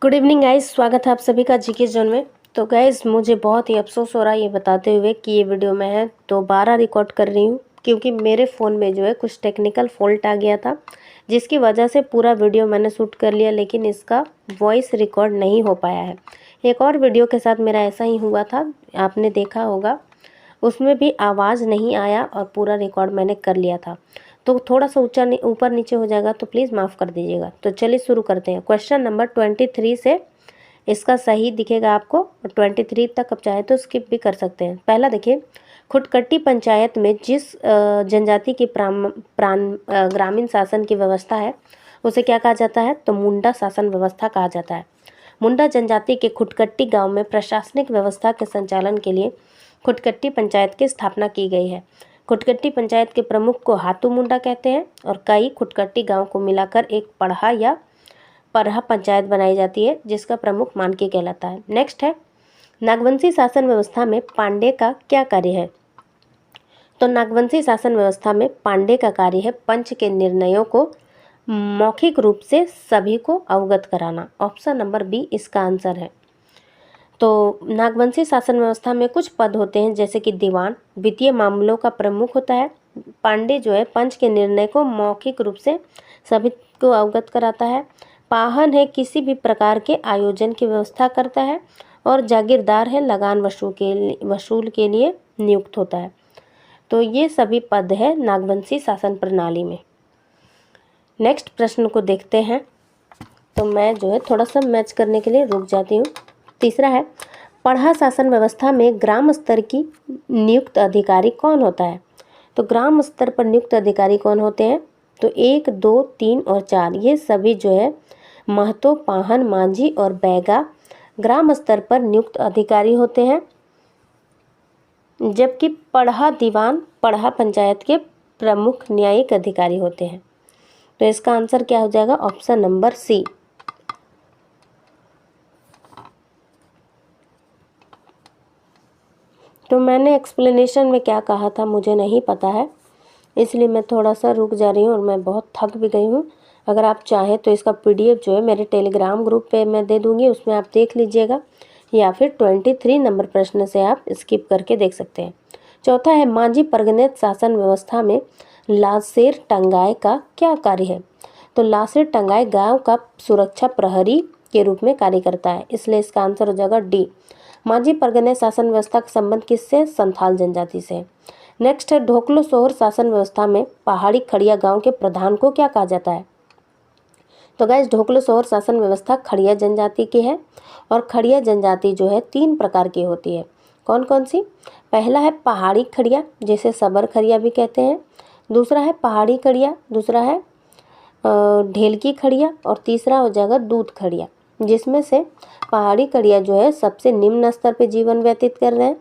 Good evening guys, स्वागत है आप सभी का जीके जोन में। तो गाइस मुझे बहुत ही अफसोस हो रहा है ये बताते हुए कि ये वीडियो मैं दोबारा रिकॉर्ड कर रही हूँ, क्योंकि मेरे फ़ोन में जो है कुछ टेक्निकल फॉल्ट आ गया था, जिसकी वजह से पूरा वीडियो मैंने शूट कर लिया, लेकिन इसका वॉइस रिकॉर्ड नहीं हो पाया है। एक और वीडियो के साथ मेरा ऐसा ही हुआ था, आपने देखा होगा, उसमें भी आवाज़ नहीं आया और पूरा रिकॉर्ड मैंने कर लिया था। तो थोड़ा सा ऊपर नीचे हो जाएगा तो प्लीज़ माफ़ कर दीजिएगा। तो चलिए शुरू करते हैं। क्वेश्चन नंबर 23 से इसका सही दिखेगा आपको, और 23 तक आप चाहे तो स्किप भी कर सकते हैं। पहला देखिए, खुटकट्टी पंचायत में जिस जनजाति की ग्रामीण शासन की व्यवस्था है उसे क्या कहा जाता है? तो मुंडा शासन व्यवस्था कहा जाता है। मुंडा जनजाति के खुटकट्टी गांव में प्रशासनिक व्यवस्था के संचालन के लिए खुटकट्टी पंचायत की स्थापना की गई है। खुटकट्टी पंचायत के प्रमुख को हाथू मुंडा कहते हैं और कई खुटकट्टी गांव को मिलाकर एक पढ़ा या परहा पंचायत बनाई जाती है, जिसका प्रमुख मानकी कहलाता है। नेक्स्ट है, नागवंशी शासन व्यवस्था में पांडे का क्या कार्य है? तो नागवंशी शासन व्यवस्था में पांडे का कार्य है पंच के निर्णयों को मौखिक रूप से सभी को अवगत कराना। ऑप्शन नंबर बी इसका आंसर है। तो नागवंशी शासन व्यवस्था में कुछ पद होते हैं, जैसे कि दीवान वित्तीय मामलों का प्रमुख होता है। पांडे जो है पंच के निर्णय को मौखिक रूप से सभी को अवगत कराता है। पाहन है किसी भी प्रकार के आयोजन की व्यवस्था करता है, और जागीरदार है लगान वसूल के लिए नियुक्त होता है। तो ये सभी पद है नागवंशी शासन प्रणाली में। नेक्स्ट प्रश्न को देखते हैं। तो मैं जो है थोड़ा सा मैच करने के लिए रुक जाती हूँ। तीसरा है, पढ़ा शासन व्यवस्था में ग्राम स्तर की नियुक्त अधिकारी कौन होता है? तो ग्राम स्तर पर नियुक्त अधिकारी कौन होते हैं? तो 1, 2, 3 और 4 ये सभी जो है महतो, पाहन, मांझी और बैगा ग्राम स्तर पर नियुक्त अधिकारी होते हैं, जबकि पढ़ा दीवान पढ़ा पंचायत के प्रमुख न्यायिक अधिकारी होते हैं। तो इसका आंसर क्या हो जाएगा? Option number C. तो मैंने एक्सप्लेनेशन में क्या कहा था मुझे नहीं पता है, इसलिए मैं थोड़ा सा रुक जा रही हूँ और मैं बहुत थक भी गई हूँ। अगर आप चाहें तो इसका पीडीएफ जो है मेरे टेलीग्राम ग्रुप पे मैं दे दूँगी, उसमें आप देख लीजिएगा, या फिर 23 नंबर प्रश्न से आप स्किप करके देख सकते हैं। चौथा है, मांझी परगनेत शासन व्यवस्था में लाशेर टंगाई का क्या कार्य है? तो लाशेर टंगाई गाँव का सुरक्षा प्रहरी के रूप में कार्य करता है, इसलिए इसका आंसर हो जाएगा डी। मांझी परगने शासन व्यवस्था का संबंध किससे? संथाल जनजाति से। नेक्स्ट है, ढोकलो सोहर शासन व्यवस्था में पहाड़ी खड़िया गांव के प्रधान को क्या कहा जाता है? तो गाइस ढोकलो सोहर शासन व्यवस्था खड़िया जनजाति की है, और खड़िया जनजाति जो है 3 प्रकार की होती है। कौन कौन सी? पहला है पहाड़ी खड़िया, जिसे सबर खड़िया भी कहते हैं। दूसरा है पहाड़ी खड़िया, दूसरा है ढेलकी खड़िया, और तीसरा हो जाएगा दूध खड़िया, जिसमें से पहाड़ी खड़िया जो है सबसे निम्न स्तर पे जीवन व्यतीत कर रहे हैं,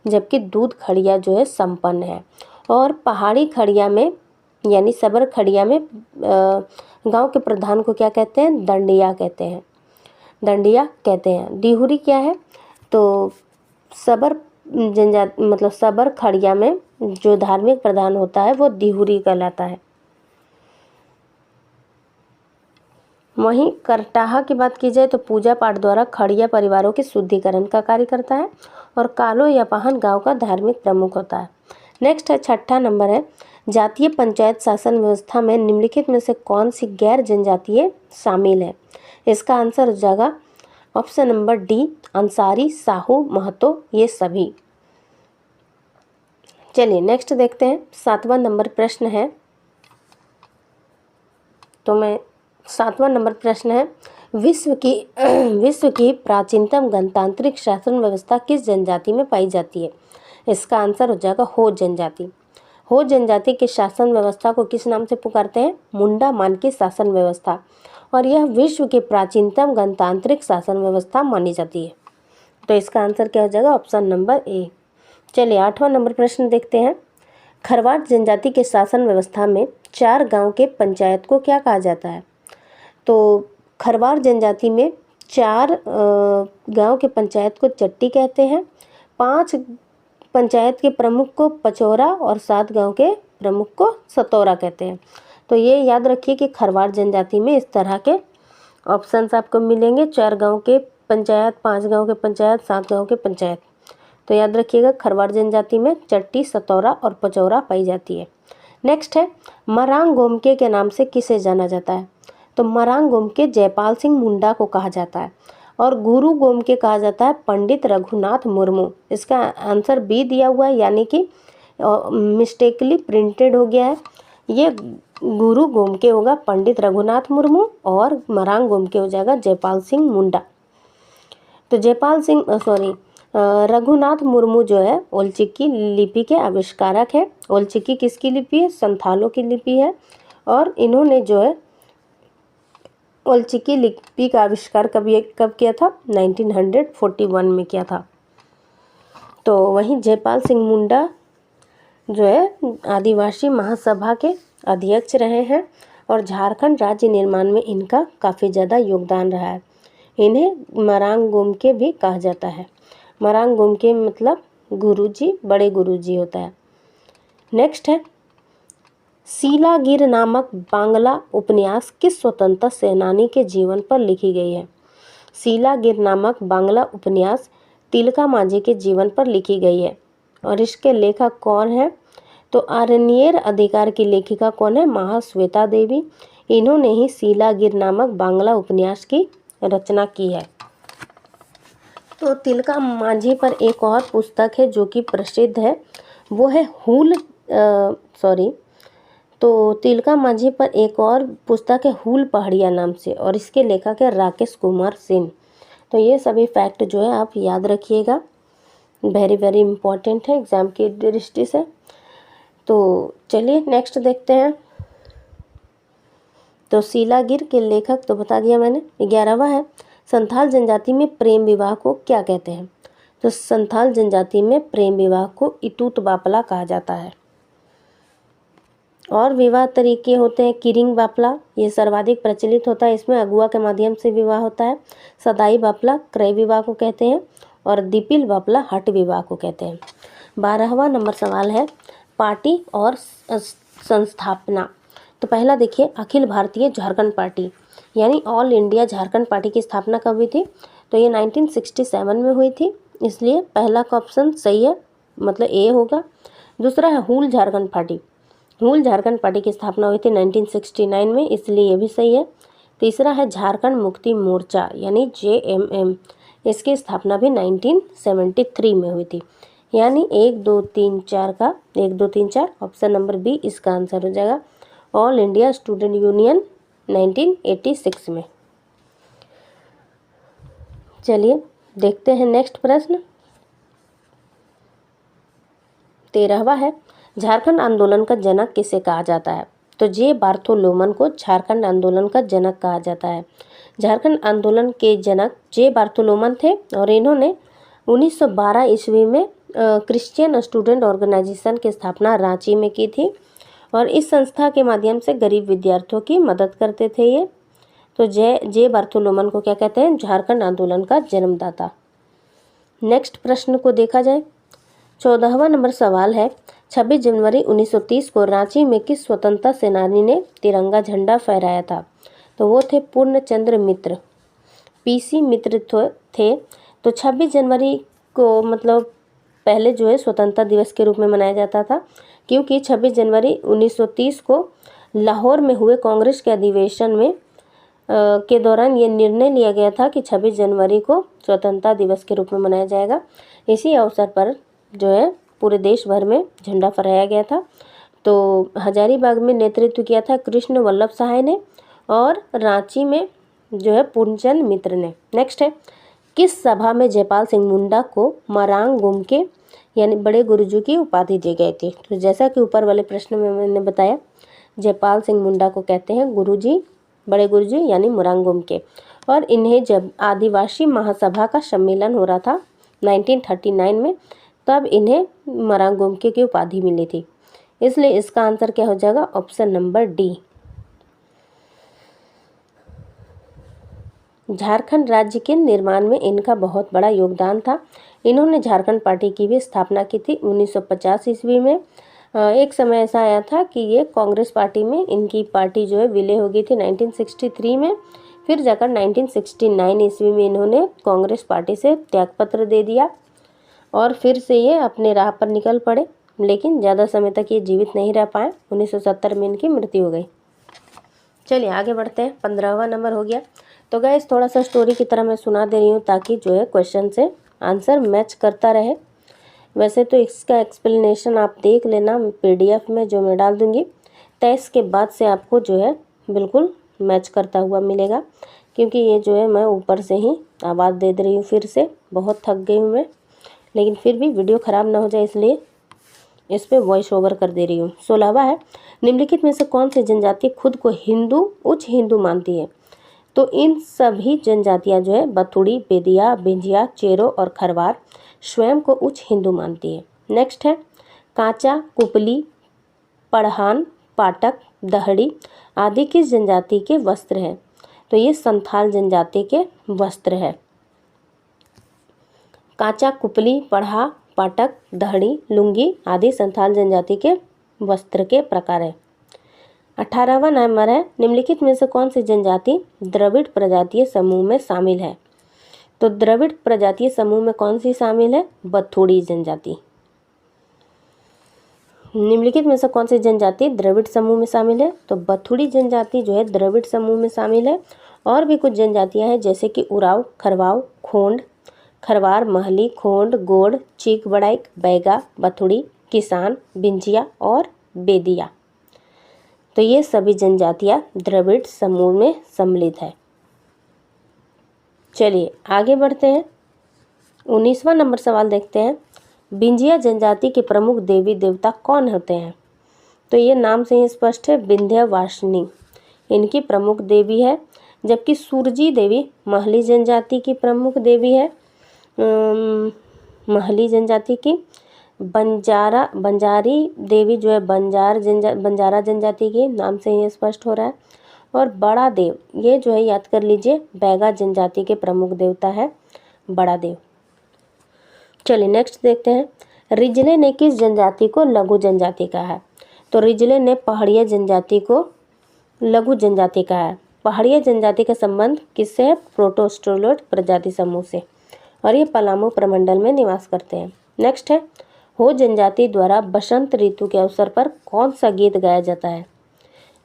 जबकि दूध खड़िया जो है संपन्न है। और पहाड़ी खड़िया में यानी सबर खड़िया में गांव के प्रधान को क्या कहते हैं? दंडिया कहते हैं। दंडिया कहते हैं। दिहुरी क्या है? तो सबर जनजाति मतलब सबर खड़िया में जो धार्मिक प्रधान होता है वो दिहुरी कहलाता है। वहीं करटाहा की बात की जाए तो पूजा पाठ द्वारा खड़िया परिवारों के शुद्धिकरण का कार्य करता है, और कालो या पाहन गांव का धार्मिक प्रमुख होता है। नेक्स्ट है, छठा नंबर है, जातीय पंचायत शासन व्यवस्था में निम्नलिखित में से कौन सी गैर जनजातीय शामिल है? इसका आंसर हो जाएगा option number D, Ansari, Sahu, Mahto ये सभी। चलिए नेक्स्ट देखते हैं। 7वां नंबर प्रश्न है, तो मैं 7वां नंबर प्रश्न है, विश्व की प्राचीनतम गणतांत्रिक शासन व्यवस्था किस जनजाति में पाई जाती है? इसका आंसर हो जाएगा हो जनजाति। हो जनजाति की शासन व्यवस्था को किस नाम से पुकारते हैं? मुंडा मानकी शासन व्यवस्था, और यह विश्व की प्राचीनतम गणतांत्रिक शासन व्यवस्था मानी जाती है। तो इसका आंसर क्या हो जाएगा? Option number A. चलिए 8वां नंबर प्रश्न देखते हैं। खरवार जनजाति के शासन व्यवस्था में 4 गांव के पंचायत को क्या कहा जाता है? तो खरवार जनजाति में 4 गांव के पंचायत को चट्टी कहते हैं, 5 पंचायत के प्रमुख को पचौरा और 7 गांव के प्रमुख को सतौरा कहते हैं। तो ये याद रखिए कि खरवार जनजाति में इस तरह के ऑप्शंस आपको मिलेंगे 4 गांव के पंचायत, 5 गांव के पंचायत, 7 गांव के पंचायत। तो याद रखिएगा, खरवाड़ जनजाति में चट्टी, सतौरा और पचौरा पाई जाती है। नेक्स्ट है, मरांग गोमके के नाम से किसे जाना जाता है? तो मरांग गोमके जयपाल सिंह मुंडा को कहा जाता है और गुरु गोमके कहा जाता है पंडित रघुनाथ मुर्मू। इसका आंसर बी दिया हुआ है, यानी कि मिस्टेकली प्रिंटेड हो गया है। ये गुरु गोमके होगा पंडित रघुनाथ मुर्मू और मरांग गोमके हो जाएगा जयपाल सिंह मुंडा। तो रघुनाथ मुर्मू जो है ओलचिकी लिपि के आविष्कारक है। ओलचिकी किसकी लिपि है? संथालों की लिपि है। और इन्होंने जो है ओलचिकी लिपि का आविष्कार कब किया था? 1941 में किया था। तो वहीं जयपाल सिंह मुंडा जो है आदिवासी महासभा के अध्यक्ष रहे हैं और झारखंड राज्य निर्माण में इनका काफ़ी ज़्यादा योगदान रहा है। इन्हें मरांग गोमके भी कहा जाता है। मरांग गोमके मतलब गुरुजी, बड़े गुरुजी होता है। नेक्स्ट है, सीलागिर नामक बांग्ला उपन्यास किस स्वतंत्रता सेनानी के जीवन पर लिखी गई है? सीलागिर नामक बांग्ला उपन्यास तिलका मांझी के जीवन पर लिखी गई है और इसके लेखक कौन है? तो आरण्येर अधिकार की लेखिका कौन है? महाश्वेता देवी। इन्होंने ही सीलागिर नामक बांग्ला उपन्यास की रचना की है। तो तिलका मांझी पर एक और पुस्तक है जो कि प्रसिद्ध है, वो है तो तिलका मांझी पर एक और पुस्तक है हूल पहाड़िया नाम से और इसके लेखक है राकेश कुमार सिंह। तो ये सभी फैक्ट जो है आप याद रखिएगा, वेरी वेरी इम्पोर्टेंट है एग्ज़ाम की दृष्टि से। तो चलिए नेक्स्ट देखते हैं। तो सीलागिर के लेखक तो बता दिया मैंने। 11वां है, संथाल जनजाति में प्रेम विवाह को क्या कहते हैं? तो संथाल जनजाति में प्रेम विवाह को इतूत बापला कहा जाता है। और विवाह तरीके होते हैं किरिंग बापला, ये सर्वाधिक प्रचलित होता है, इसमें अगुआ के माध्यम से विवाह होता है। सदाई बापला क्रय विवाह को कहते हैं और दीपिल बापला हट विवाह को कहते हैं। 12वां नंबर सवाल है, पार्टी और संस्थापना। तो पहला देखिए, अखिल भारतीय झारखंड पार्टी यानी ऑल इंडिया झारखंड पार्टी की स्थापना कब हुई थी? तो ये 1967 में हुई थी, इसलिए पहला का ऑप्शन सही है, मतलब ए होगा। दूसरा है हूल झारखंड पार्टी। हूल झारखंड पार्टी की स्थापना हुई थी 1969 में, इसलिए ये भी सही है। तीसरा है झारखंड मुक्ति मोर्चा यानी JMM, इसकी स्थापना भी 1973 में हुई थी। यानी 1 2 3 4 का 1 2 3 4 ऑप्शन नंबर बी इसका आंसर हो जाएगा। ऑल इंडिया स्टूडेंट यूनियन 1986 में। चलिए देखते हैं नेक्स्ट प्रश्न। 13वां है, झारखंड आंदोलन का जनक किसे कहा जाता है? तो जे बार्थोलोमन को झारखंड आंदोलन का जनक कहा जाता है। झारखंड आंदोलन के जनक जे बार्थोलोमन थे और इन्होंने 1912 ईस्वी में क्रिश्चियन स्टूडेंट ऑर्गेनाइजेशन की स्थापना रांची में की थी और इस संस्था के माध्यम से गरीब विद्यार्थियों की मदद करते थे ये। तो जे बार्थोलोमन को क्या कहते हैं? झारखंड आंदोलन का जन्मदाता। नेक्स्ट प्रश्न को देखा जाए। 14वां नंबर सवाल है, 26 जनवरी 1930 को रांची में किस स्वतंत्रता सेनानी ने तिरंगा झंडा फहराया था? तो वो थे पूर्णचंद्र मित्र, PC मित्र थे। तो 26 जनवरी को मतलब पहले जो है स्वतंत्रता दिवस के रूप में मनाया जाता था, क्योंकि 26 जनवरी 1930 को लाहौर में हुए कांग्रेस के अधिवेशन में के दौरान ये निर्णय लिया गया था कि 26 जनवरी को स्वतंत्रता दिवस के रूप में मनाया जाएगा। इसी अवसर पर जो है पूरे देश भर में झंडा फहराया गया था। तो हजारीबाग में नेतृत्व किया था कृष्ण वल्लभ सहाय ने और रांची में जो है पूर्णचंद मित्र ने। नेक्स्ट है, किस सभा में जयपाल सिंह मुंडा को मरांग गोमके यानी बड़े गुरुजी की उपाधि दी गई थी? तो जैसा कि ऊपर वाले प्रश्न में मैंने बताया, जयपाल सिंह मुंडा को कहते हैं गुरुजी, बड़े गुरुजी यानी मरांग गोमके। और इन्हें जब आदिवासी महासभा का सम्मेलन हो रहा था 1939 में, तब इन्हें मरांग गोमके की उपाधि मिली थी, इसलिए इसका आंसर क्या हो जाएगा? Option number D. झारखंड राज्य के निर्माण में इनका बहुत बड़ा योगदान था। इन्होंने झारखंड पार्टी की भी स्थापना की थी 1950 ईस्वी में। एक समय ऐसा आया था कि ये कांग्रेस पार्टी में इनकी पार्टी जो है विलय हो गई थी 1963 में, फिर जाकर 1969 ईस्वी में इन्होंने कांग्रेस पार्टी से त्यागपत्र दे दिया और फिर से ये अपने राह पर निकल पड़े, लेकिन ज़्यादा समय तक ये जीवित नहीं रह पाए। 1970 में इनकी मृत्यु हो गई। चलिए आगे बढ़ते हैं, 15वां नंबर हो गया। तो गाइस थोड़ा सा स्टोरी की तरह मैं सुना दे रही हूँ ताकि जो है क्वेश्चन से आंसर मैच करता रहे। वैसे तो इसका एक्सप्लेनेशन आप देख लेना PDF में जो मैं डाल दूँगी, टेस्ट के बाद से आपको जो है बिल्कुल मैच करता हुआ मिलेगा, क्योंकि ये जो है मैं ऊपर से ही आवाज़ दे रही हूँ। फिर से बहुत थक गई हूँ मैं, लेकिन फिर भी वीडियो ख़राब ना हो जाए इसलिए इस पर वॉइस ओवर कर दे रही हूँ। 16वां है, निम्नलिखित में से कौन सी जनजाति खुद को हिंदू उच्च हिंदू मानती है? तो इन सभी जनजातियाँ जो है बथुड़ी, बेदिया, बिंजिया, चेरो और खरवार स्वयं को उच्च हिंदू मानती है। नेक्स्ट है, कांचा, कुपली, पढ़ान, पाटक, दहड़ी आदि किस जनजाति के वस्त्र हैं? तो ये संथाल जनजाति के वस्त्र है। कांचा, कुपली, पढ़ा, पाटक, दहड़ी, लुंगी आदि संथाल जनजाति के वस्त्र के प्रकार है। 18वां नंबर है, निम्नलिखित में से कौन सी जनजाति द्रविड़ प्रजातीय समूह में शामिल है? तो द्रविड़ प्रजातीय समूह में कौन सी शामिल है? बथुड़ी जनजाति। निम्नलिखित में से कौन सी जनजाति द्रविड़ समूह में शामिल है? तो बथुड़ी जनजाति जो है द्रविड़ समूह में शामिल है। और भी कुछ जनजातियां हैं जैसे कि उराव, खरवाव, खोंड, खरवार, महली, खोंड, गोड़, चीक बड़ाइक, बैगा, बथुड़ी, किसान, बिंजिया और बेदिया। तो ये सभी जनजातियां द्रविड़ समूह में सम्मिलित है। चलिए आगे बढ़ते हैं, 19वां नंबर सवाल देखते हैं। बिंजिया जनजाति के प्रमुख देवी देवता कौन होते हैं? तो ये नाम से ही स्पष्ट है, विंध्यवासिनी इनकी प्रमुख देवी है। जबकि सूरजी देवी महली जनजाति की प्रमुख देवी है। महली जनजाति की बंजारी देवी जो है बंजारा जनजाति की, नाम से ही स्पष्ट हो रहा है। और बड़ा देव ये जो है याद कर लीजिए, बैगा जनजाति के प्रमुख देवता है बड़ा देव। चलिए नेक्स्ट देखते हैं, रिजले ने किस जनजाति को लघु जनजाति कहा है? तो रिजले ने पहाड़िया जनजाति को लघु जनजाति कहा है। पहाड़िया जनजाति का संबंध किससे है? प्रोटोस्टोलोट प्रजाति समूह से, और ये पलामू प्रमंडल में निवास करते हैं। नेक्स्ट है, हो जनजाति द्वारा बसंत ऋतु के अवसर पर कौन सा गीत गाया जाता है?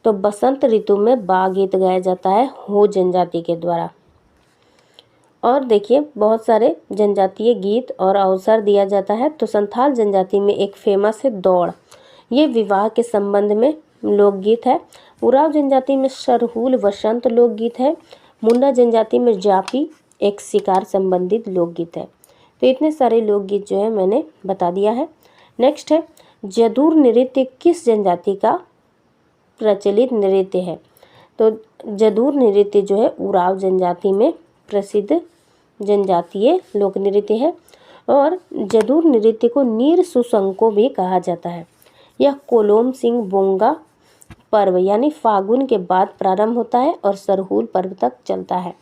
तो बसंत ऋतु में बा गीत गाया जाता है हो जनजाति के द्वारा। और देखिए बहुत सारे जनजातीय गीत और अवसर दिया जाता है। तो संथाल जनजाति में एक फेमस है दौड़, ये विवाह के संबंध में लोकगीत है। उराव जनजाति में सरहुल वसंत लोकगीत है। मुंडा जनजाति में जापी एक शिकार संबंधित लोकगीत है। तो इतने सारे लोकगीत जो है मैंने बता दिया है। नेक्स्ट है, जदूर नृत्य किस जनजाति का प्रचलित नृत्य है? तो जदूर नृत्य जो है उराव जनजाति में प्रसिद्ध जनजातीय लोक नृत्य है। और जदूर नृत्य को नीर सुसंको भी कहा जाता है। यह कोलोम सिंह बोंगा पर्व यानी फागुन के बाद प्रारंभ होता है और सरहुल पर्व तक चलता है।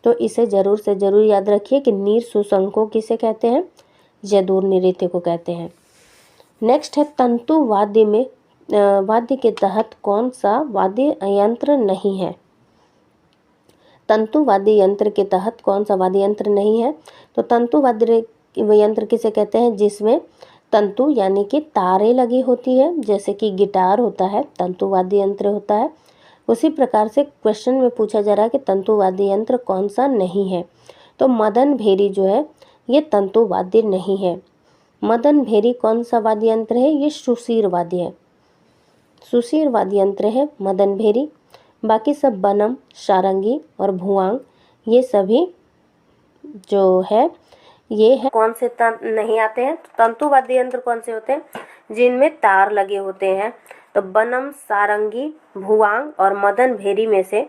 तो इसे जरूर से जरूर याद रखिए कि नीर सुसंको किसे कहते हैं? जदूर नृत्य को कहते हैं। नेक्स्ट है, तंतु वाद्य में वाद्य के तहत कौन सा वाद्य यंत्र नहीं है? तंतु वाद्य यंत्र के तहत कौन सा वाद्य यंत्र नहीं है? तो तंतु वाद्य यंत्र किसे कहते हैं? जिसमें तंतु यानी कि तारें लगी होती है, जैसे कि गिटार होता है तंतु वाद्य यंत्र होता है। उसी प्रकार से क्वेश्चन में पूछा जा रहा है कि तंतु वाद्य यंत्र कौन सा नहीं है? तो मदन भेरी जो है ये तंतु वाद्य नहीं है। मदन भेरी कौन सा वाद्य यंत्र है? ये सुशीर वाद्य है, सुशीर वाद्य यंत्र है मदन भेरी। बाकी सब बनम, सारंगी और भुआंग ये सभी जो है ये है कौन से नहीं आते हैं? तंतु वाद्य यंत्र कौन से होते हैं? जिनमें तार लगे होते हैं। तो बनम, सारंगी, भुआंग और मदन भेरी में से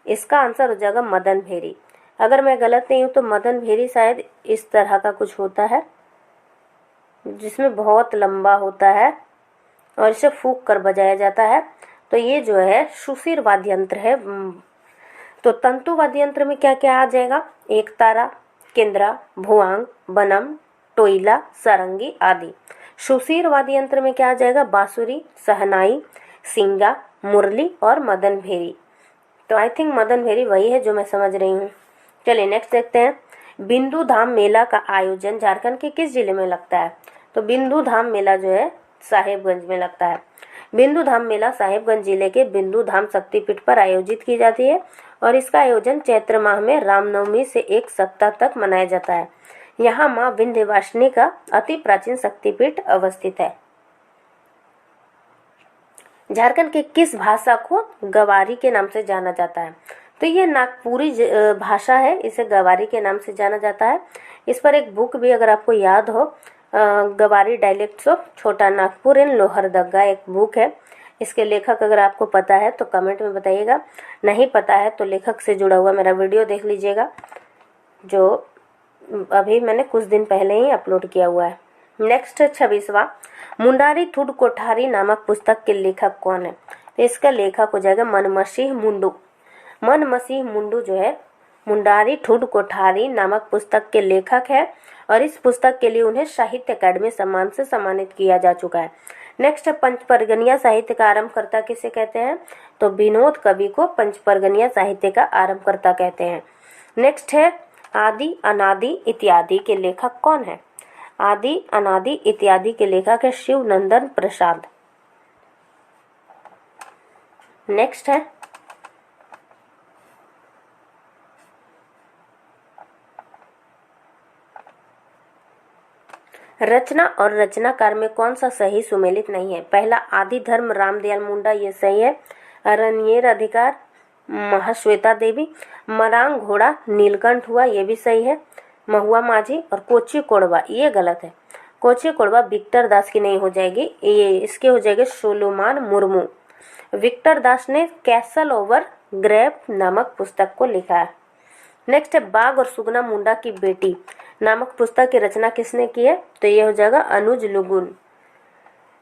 इसका आंसर हो जाएगा मदन भेरी। अगर मैं गलत नहीं हूँ तो मदन भेरी शायद इस तरह का कुछ होता है जिसमें बहुत लंबा होता है और इसे फूंक कर बजाया जाता है। तो ये जो है सुशीर वाद्य यंत्र है। तो तंतु वाद्य यंत्र में क्या क्या आ जाएगा? एक तारा, केंद्रा, भुआंग, बनम, टोइला, सारंगी आदि। सुशीर वाद्य यंत्र में क्या आ जाएगा? बांसुरी, सहनाई, सिंगा, मुरली और मदन भेरी। तो आई थिंक मदन भेरी वही है जो मैं समझ रही हूँ। चलिए नेक्स्ट देखते हैं। बिंदु धाम मेला का आयोजन झारखंड के किस जिले में लगता है? तो बिंदु धाम मेला जो है साहेबगंज में लगता है। बिंदु धाम मेला साहेबगंज जिले के बिंदु धाम शक्तिपीठ पर आयोजित की जाती है और इसका आयोजन चैत्र माह में रामनवमी से एक सप्ताह तक मनाया जाता है। यहाँ माँ विंध्यवासिनी का अति प्राचीन शक्तिपीठ अवस्थित है। झारखंड के किस भाषा को गवारी के नाम से जाना जाता है? तो ये नागपुरी भाषा है, इसे गवारी के नाम से जाना जाता है। इस पर एक बुक भी अगर आपको याद हो, गवारी डायलेक्ट्स ऑफ छोटा नागपुर इन लोहरदगा, एक बुक है। इसके लेखक अगर आपको पता है तो कमेंट में बताइएगा, नहीं पता है तो लेखक से जुड़ा हुआ मेरा वीडियो देख लीजिएगा, जो अभी मैंने कुछ दिन पहले ही अपलोड किया हुआ है। नेक्स्ट 26वां, मुंडारी ठुड कोठारी नामक पुस्तक के लेखक कौन है? तो इसका लेखक हो जाएगा मनमसीह मुंडू। मनमसीह मुंडू जो है मुंडारी ठुड कोठारी नामक पुस्तक के लेखक है और इस पुस्तक के लिए उन्हें साहित्य अकादमी सम्मान से सम्मानित किया जा चुका है। नेक्स्ट है पंचपरगनिया साहित्य का आरंभकर्ता किसे कहते हैं? तो विनोद कवि को पंचपरगनिया साहित्य का आरंभकर्ता कहते हैं। नेक्स्ट है आदि अनादि इत्यादि के लेखक कौन है? आदि अनादि इत्यादि के लेखक है शिवनंदन प्रसाद। नेक्स्ट है रचना और रचनाकार में कौन सा सही सुमेलित नहीं है? पहला आदि धर्म रामदयाल मुंडा, ये सही है। अरण्येर अधिकार महाश्वेता देवी। मरांग घोड़ा नीलकंठ हुआ, ये भी सही है। महुआ माझी और कोची कोड़वा, ये गलत है। कोची कोड़वा विक्टर दास की नहीं हो जाएगी, ये इसके हो जाएगी सोलोमान मुर्मू। विक्टर दास ने कैसल ओवर ग्रेप नामक पुस्तक को लिखा है। नेक्स्ट है बाघ और सुगना मुंडा की बेटी नामक पुस्तक की रचना किसने की है? तो ये हो जाएगा अनुज लुगुन।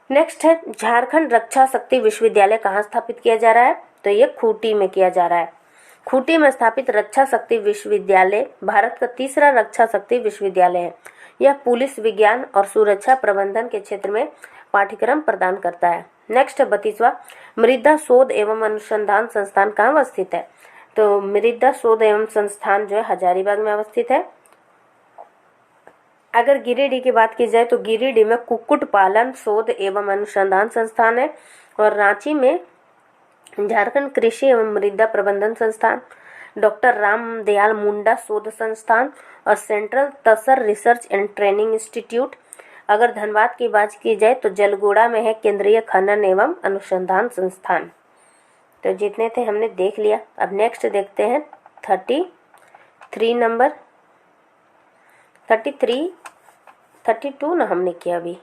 नेक्स्ट है झारखंड रक्षा शक्ति विश्वविद्यालय कहाँ स्थापित किया जा रहा है? तो ये खूंटी में किया जा रहा है। खूंटी में स्थापित रक्षा शक्ति विश्वविद्यालय भारत का तीसरा रक्षा शक्ति विश्वविद्यालय है। यह पुलिस विज्ञान और सुरक्षा प्रबंधन के क्षेत्र में पाठ्यक्रम प्रदान करता है। नेक्स्ट है 32वां, मृदा शोध एवं अनुसंधान संस्थान कहाँ अवस्थित है? तो मृदा शोध एवं संस्थान जो है हजारीबाग में अवस्थित है। अगर गिरिडीह की बात की जाए तो गिरिडीह में कुक्कुट पालन शोध एवं अनुसंधान संस्थान है और रांची में झारखंड कृषि एवं मृदा प्रबंधन संस्थान, डॉक्टर रामदयाल मुंडा शोध संस्थान और central tasar research and training institute. अगर धनबाद की बात की जाए तो जलगोड़ा में है केंद्रीय खनन एवं अनुसंधान संस्थान। तो जितने थे हमने देख लिया। अब नेक्स्ट देखते हैं 33 नंबर, 32 ना हमने किया अभी,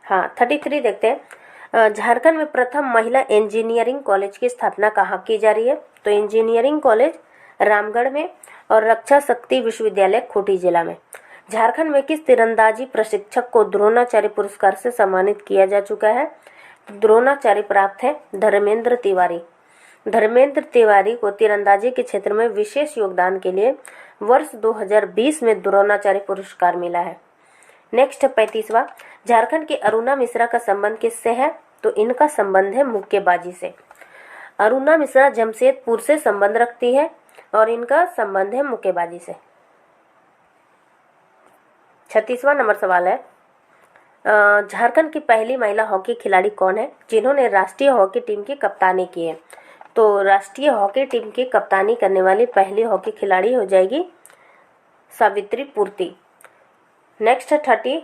हाँ 33 देखते हैं। झारखंड में प्रथम महिला इंजीनियरिंग कॉलेज की स्थापना कहाँ की जा रही है? तो इंजीनियरिंग कॉलेज रामगढ़ में और रक्षा शक्ति विश्वविद्यालय खूंटी जिला में। झारखंड में किस तीरंदाजी प्रशिक्षक को द्रोणाचार्य पुरस्कार से सम्मानित किया जा चुका है? द्रोणाचार्य प्राप्त है धर्मेंद्र तिवारी। धर्मेंद्र तिवारी को तीरंदाजी के क्षेत्र में विशेष योगदान के लिए वर्ष 2020 में द्रोणाचार्य पुरस्कार मिला है। नेक्स्ट 35वां, झारखंड की अरुणा मिश्रा का संबंध किससे है? तो इनका संबंध है मुक्केबाजी से। अरुणा मिश्रा जमशेदपुर से संबंध रखती है और इनका संबंध है मुक्केबाजी से। 36वां नंबर सवाल है, झारखंड की पहली महिला हॉकी खिलाड़ी कौन है जिन्होंने राष्ट्रीय हॉकी टीम की कप्तानी की है? तो राष्ट्रीय हॉकी टीम की कप्तानी करने वाली पहली हॉकी खिलाड़ी हो जाएगी सावित्री पूर्ति। नेक्स्ट 30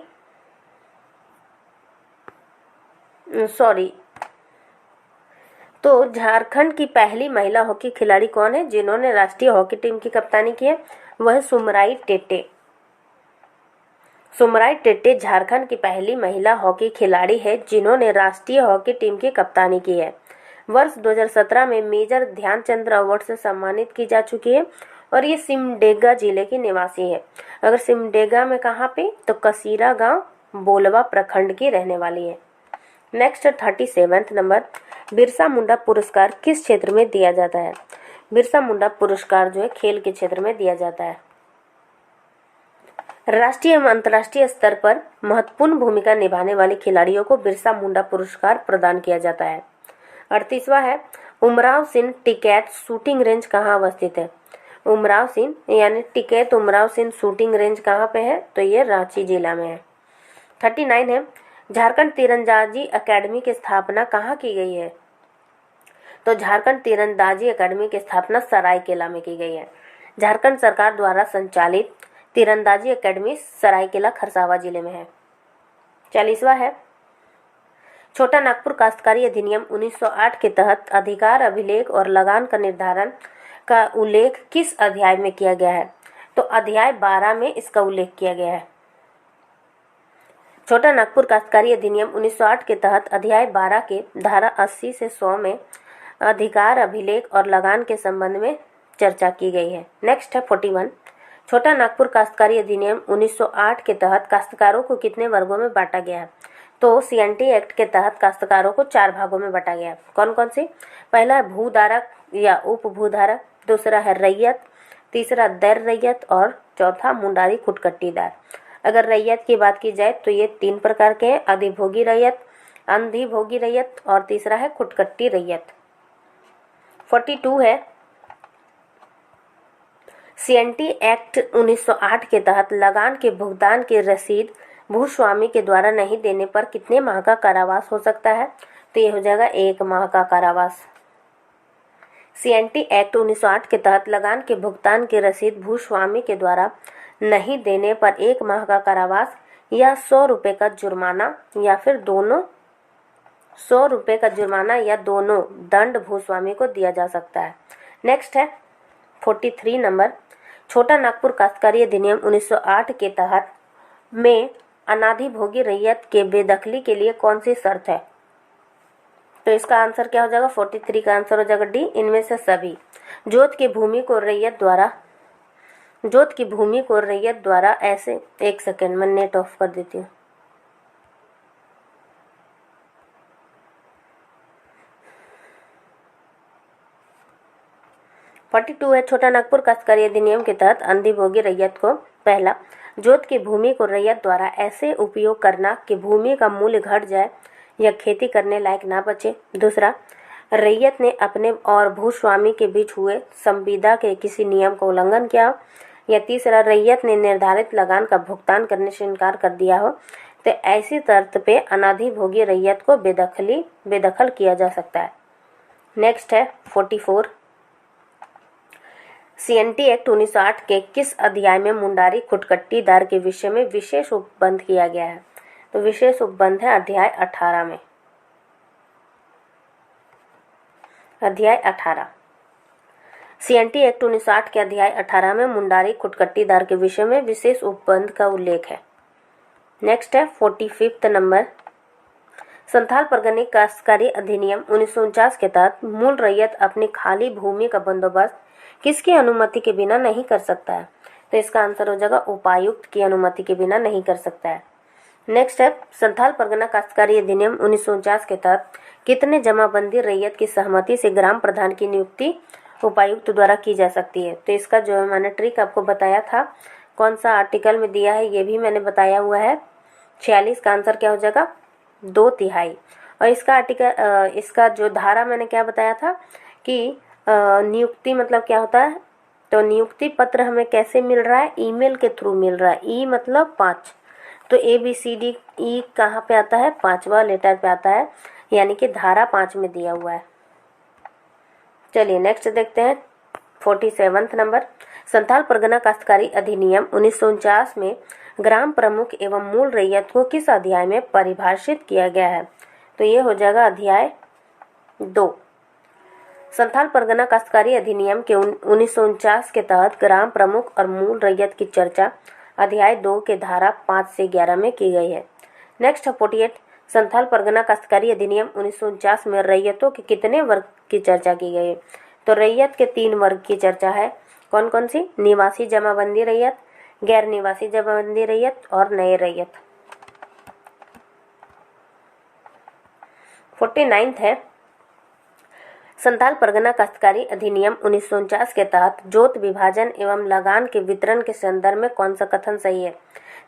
तो झारखंड की पहली महिला हॉकी खिलाड़ी कौन है जिन्होंने राष्ट्रीय हॉकी टीम की कप्तानी की है? वह सुमराई टेटे। सुमराई टेटे झारखंड की पहली महिला हॉकी खिलाड़ी है जिन्होंने राष्ट्रीय हॉकी टीम की कप्तानी की है। वर्ष 2017 में मेजर ध्यानचंद अवार्ड से सम्मानित की जा चुकी है और ये सिमडेगा जिले की निवासी है। अगर सिमडेगा में कहाँ पे? तो कसीरा गांव बोलवा प्रखंड की रहने वाली है। नेक्स्ट 37 नंबर, बिरसा मुंडा पुरस्कार किस क्षेत्र में दिया जाता है? बिरसा मुंडा पुरस्कार जो है खेल के क्षेत्र में दिया जाता है। राष्ट्रीय एवं अंतर्राष्ट्रीय स्तर पर महत्वपूर्ण भूमिका निभाने वाले खिलाड़ियों को बिरसा मुंडा पुरस्कार प्रदान किया जाता है। 38वां है, उमराव सिंह टिकैत शूटिंग रेंज कहाँ अवस्थित है? उमराव सिंह यानी टिकैत उमराव सिंह शूटिंग रेंज कहाँ पे है? तो ये रांची जिला में है। 39 है, झारखंड तीरंदाजी अकेडमी की स्थापना कहाँ की गई है? तो झारखंड तीरंदाजी अकेडमी की स्थापना सरायकेला में की गई है। झारखंड सरकार द्वारा संचालित तीरंदाजी अकेडमी सरायकेला खरसावा जिले में है। 40वां है, छोटा नागपुर काश्तकारी अधिनियम 1908 के तहत अधिकार अभिलेख और लगान का निर्धारण का उल्लेख किस अध्याय में किया गया है? तो अध्याय 12 में इसका उल्लेख किया गया है। छोटा नागपुर काश्तकारी अधिनियम 1908 के तहत अध्याय 12 के धारा 80 से 100 में अधिकार अभिलेख और लगान के संबंध में चर्चा की गई है। नेक्स्ट है 41, छोटा नागपुर काश्तकारी अधिनियम 1908 के तहत काश्तकारों को कितने वर्गों में बांटा गया है? तो सीएनटी एक्ट के तहत काश्तकारों को 4 भागों में बांटा गया है। कौन कौन सी? पहला है भूधारक या उपभूधारक, दूसरा है रैयत, तीसरा दैर रैयत और चौथा मुंडारी खुटकट्टीदार। अगर रैयत की बात की जाए तो ये 3 प्रकार के हैं, अधिभोगी रैयत, अंधिभोगी रैयत और तीसरा है खुटकट्टी रैयत। 42 है, सीएनटी एक्ट 1908 के तहत लगान के भुगतान की रसीद भूस्वामी के द्वारा नहीं देने पर कितने माह का कारावास हो सकता है? तो ये हो जाएगा 1 माह का कारावास। सीएनटी एक्ट 1908 के तहत लगान के भुगतान की रसीद भूस्वामी के द्वारा नहीं देने पर 1 माह का कारावास या 100 रुपये का जुर्माना या फिर दोनों 100 रुपये का जुर्माना या दोनों दंड भूस्वामी को दिया जा सकता है। नेक्स्ट है 43 नंबर, छोटा नागपुर काश्तकारी अधिनियम 1908 के तहत में अनाधिभोगी रैयत के बेदखली के लिए कौन सी शर्त है? तो इसका आंसर क्या हो जाएगा? 43 का आंसर हो जाएगा डी, इनमें से सभी। जोत की भूमि को रैयत द्वारा ऐसे, एक सेकेंड मैं नेट ऑफ कर देती हूँ। है, छोटा नागपुर काश्तकारी अधिनियम के तहत अंधिभोगी रैयत को पहला, जोत की भूमि को रैयत द्वारा ऐसे उपयोग करना कि भूमि का मूल्य घट जाए या खेती करने लायक ना बचे। दूसरा, रैयत ने अपने और भूस्वामी के बीच हुए संविदा के किसी नियम का उल्लंघन किया हो। या तीसरा, रैयत ने निर्धारित लगान का भुगतान करने से इनकार कर दिया हो। तो ऐसी शर्त पे अनाधिभोगी रैयत को बेदखल किया जा सकता है। नेक्स्ट है 44, सीएनटी एक्ट 1908 के किस अध्याय में मुंडारी खुटकट्टीदार के विषय में विशेष उपबंध किया गया है? तो विशेष उपबंध है अध्याय 18 में। अध्याय 18, सीएनटी एक्ट 1908 के अध्याय 18 में मुंडारी खुटकट्टीदार के विषय में विशेष उपबंध का उल्लेख है। नेक्स्ट है 45 नंबर, संथाल परगने काश्तकारी अधिनियम 1949 के तहत मूल रैयत अपनी खाली भूमि का बंदोबस्त किसकी अनुमति के बिना नहीं कर सकता है? तो इसका आंसर हो जाएगा उपायुक्त की अनुमति के बिना नहीं कर सकता है। नेक्स्ट है, संथाल परगना काश्तकारी अधिनियम 1949 के तहत कितने जमाबंदी रैयत की सहमति से ग्राम प्रधान की नियुक्ति उपायुक्त द्वारा की जा सकती है? तो इसका जो मैंने ट्रिक आपको बताया था, कौन सा आर्टिकल में दिया है ये भी मैंने बताया हुआ है। 46 का आंसर क्या हो जाएगा? 2/3। और इसका जो धारा मैंने क्या बताया था कि नियुक्ति मतलब क्या होता है? तो नियुक्ति पत्र हमें कैसे मिल रहा है? ईमेल के थ्रू मिल रहा है। ई मतलब 5, तो ABCD ई कहाँ पे आता है? 5वां लेटर पे आता है, यानी कि धारा 5 में दिया हुआ है। चलिए नेक्स्ट देखते हैं 47 नंबर, संथाल परगना काश्तकारी अधिनियम 1949 में ग्राम प्रमुख एवं मूल रैयत को किस अध्याय में परिभाषित किया गया है? तो ये हो जाएगा अध्याय 2। संथाल परगना काश्तकारी अधिनियम के 1949 के तहत ग्राम प्रमुख और मूल रैयत की चर्चा अध्याय 2 के धारा 5 से 11 में की गई है। नेक्स्ट है 48, संथाल परगना काश्तकारी अधिनियम 1949 में रैयतों के कितने वर्ग की चर्चा की गई है? तो रैयत के 3 वर्ग की चर्चा है। कौन कौन सी? निवासी जमाबंदी रैयत, गैर निवासी जमाबंदी रैयत और नए रैयत। 49 है, संथाल परगना काश्तकारी अधिनियम 1949 के तहत जोत विभाजन एवं लगान के वितरण के संदर्भ में कौन सा कथन सही है?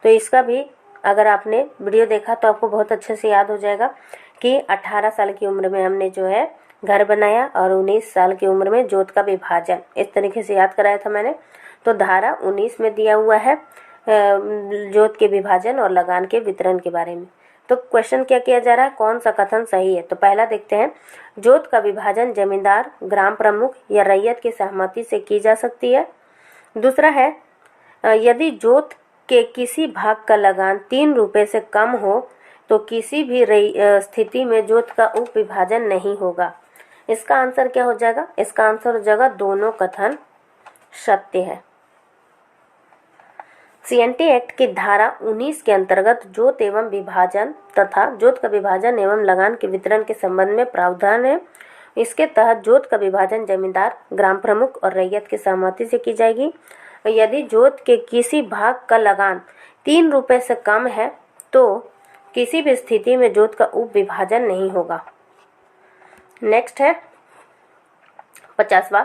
तो इसका भी अगर आपने वीडियो देखा तो आपको बहुत अच्छे से याद हो जाएगा कि 18 साल की उम्र में हमने जो है घर बनाया और 19 साल की उम्र में जोत का विभाजन, इस तरीके से याद कराया था मैंने। तो धारा 19 में दिया हुआ है जोत के विभाजन और लगान के वितरण के बारे में। तो क्वेश्चन क्या किया जा रहा है, कौन सा कथन सही है। तो पहला देखते हैं, जोत का विभाजन जमींदार, ग्राम प्रमुख या रैयत की सहमति से की जा सकती है। दूसरा है, यदि जोत के किसी भाग का लगान 3 रुपये से कम हो तो किसी भी स्थिति में जोत का उप विभाजन नहीं होगा। इसका आंसर क्या हो जाएगा, इसका आंसर हो जाएगा दोनों कथन सत्य है। सीएनटी एक्ट की धारा 19 के अंतर्गत जोत एवं विभाजन तथा जोत का विभाजन एवं लगान के वितरण के संबंध में प्रावधान है। इसके तहत जोत का विभाजन जमींदार, ग्राम प्रमुख और रैयत की सहमति से की जाएगी। यदि जोत के किसी भाग का लगान 3 रुपये से कम है तो किसी भी स्थिति में जोत का उप विभाजन नहीं होगा। नेक्स्ट है 50वां,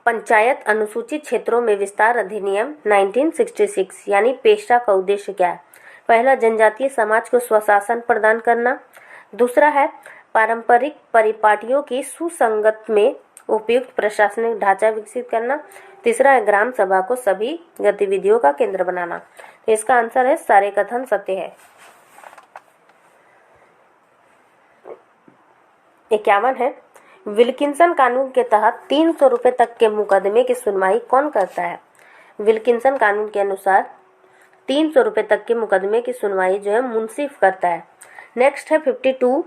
पंचायत अनुसूचित क्षेत्रों में विस्तार अधिनियम 1966 यानी पेशा का उद्देश्य क्या है। पहला, जनजातीय समाज को स्वशासन प्रदान करना। दूसरा है, पारंपरिक परिपाटियों की सुसंगत में उपयुक्त प्रशासनिक ढांचा विकसित करना। तीसरा है, ग्राम सभा को सभी गतिविधियों का केंद्र बनाना। तो इसका आंसर है सारे कथन सत्य है। 51 है, विल्किंसन कानून के तहत 300 रुपये तक के मुकदमे की सुनवाई कौन करता है। विल्किंसन कानून के अनुसार 300 रुपये तक के मुकदमे की सुनवाई जो है मुंसिफ करता है। नेक्स्ट है 52,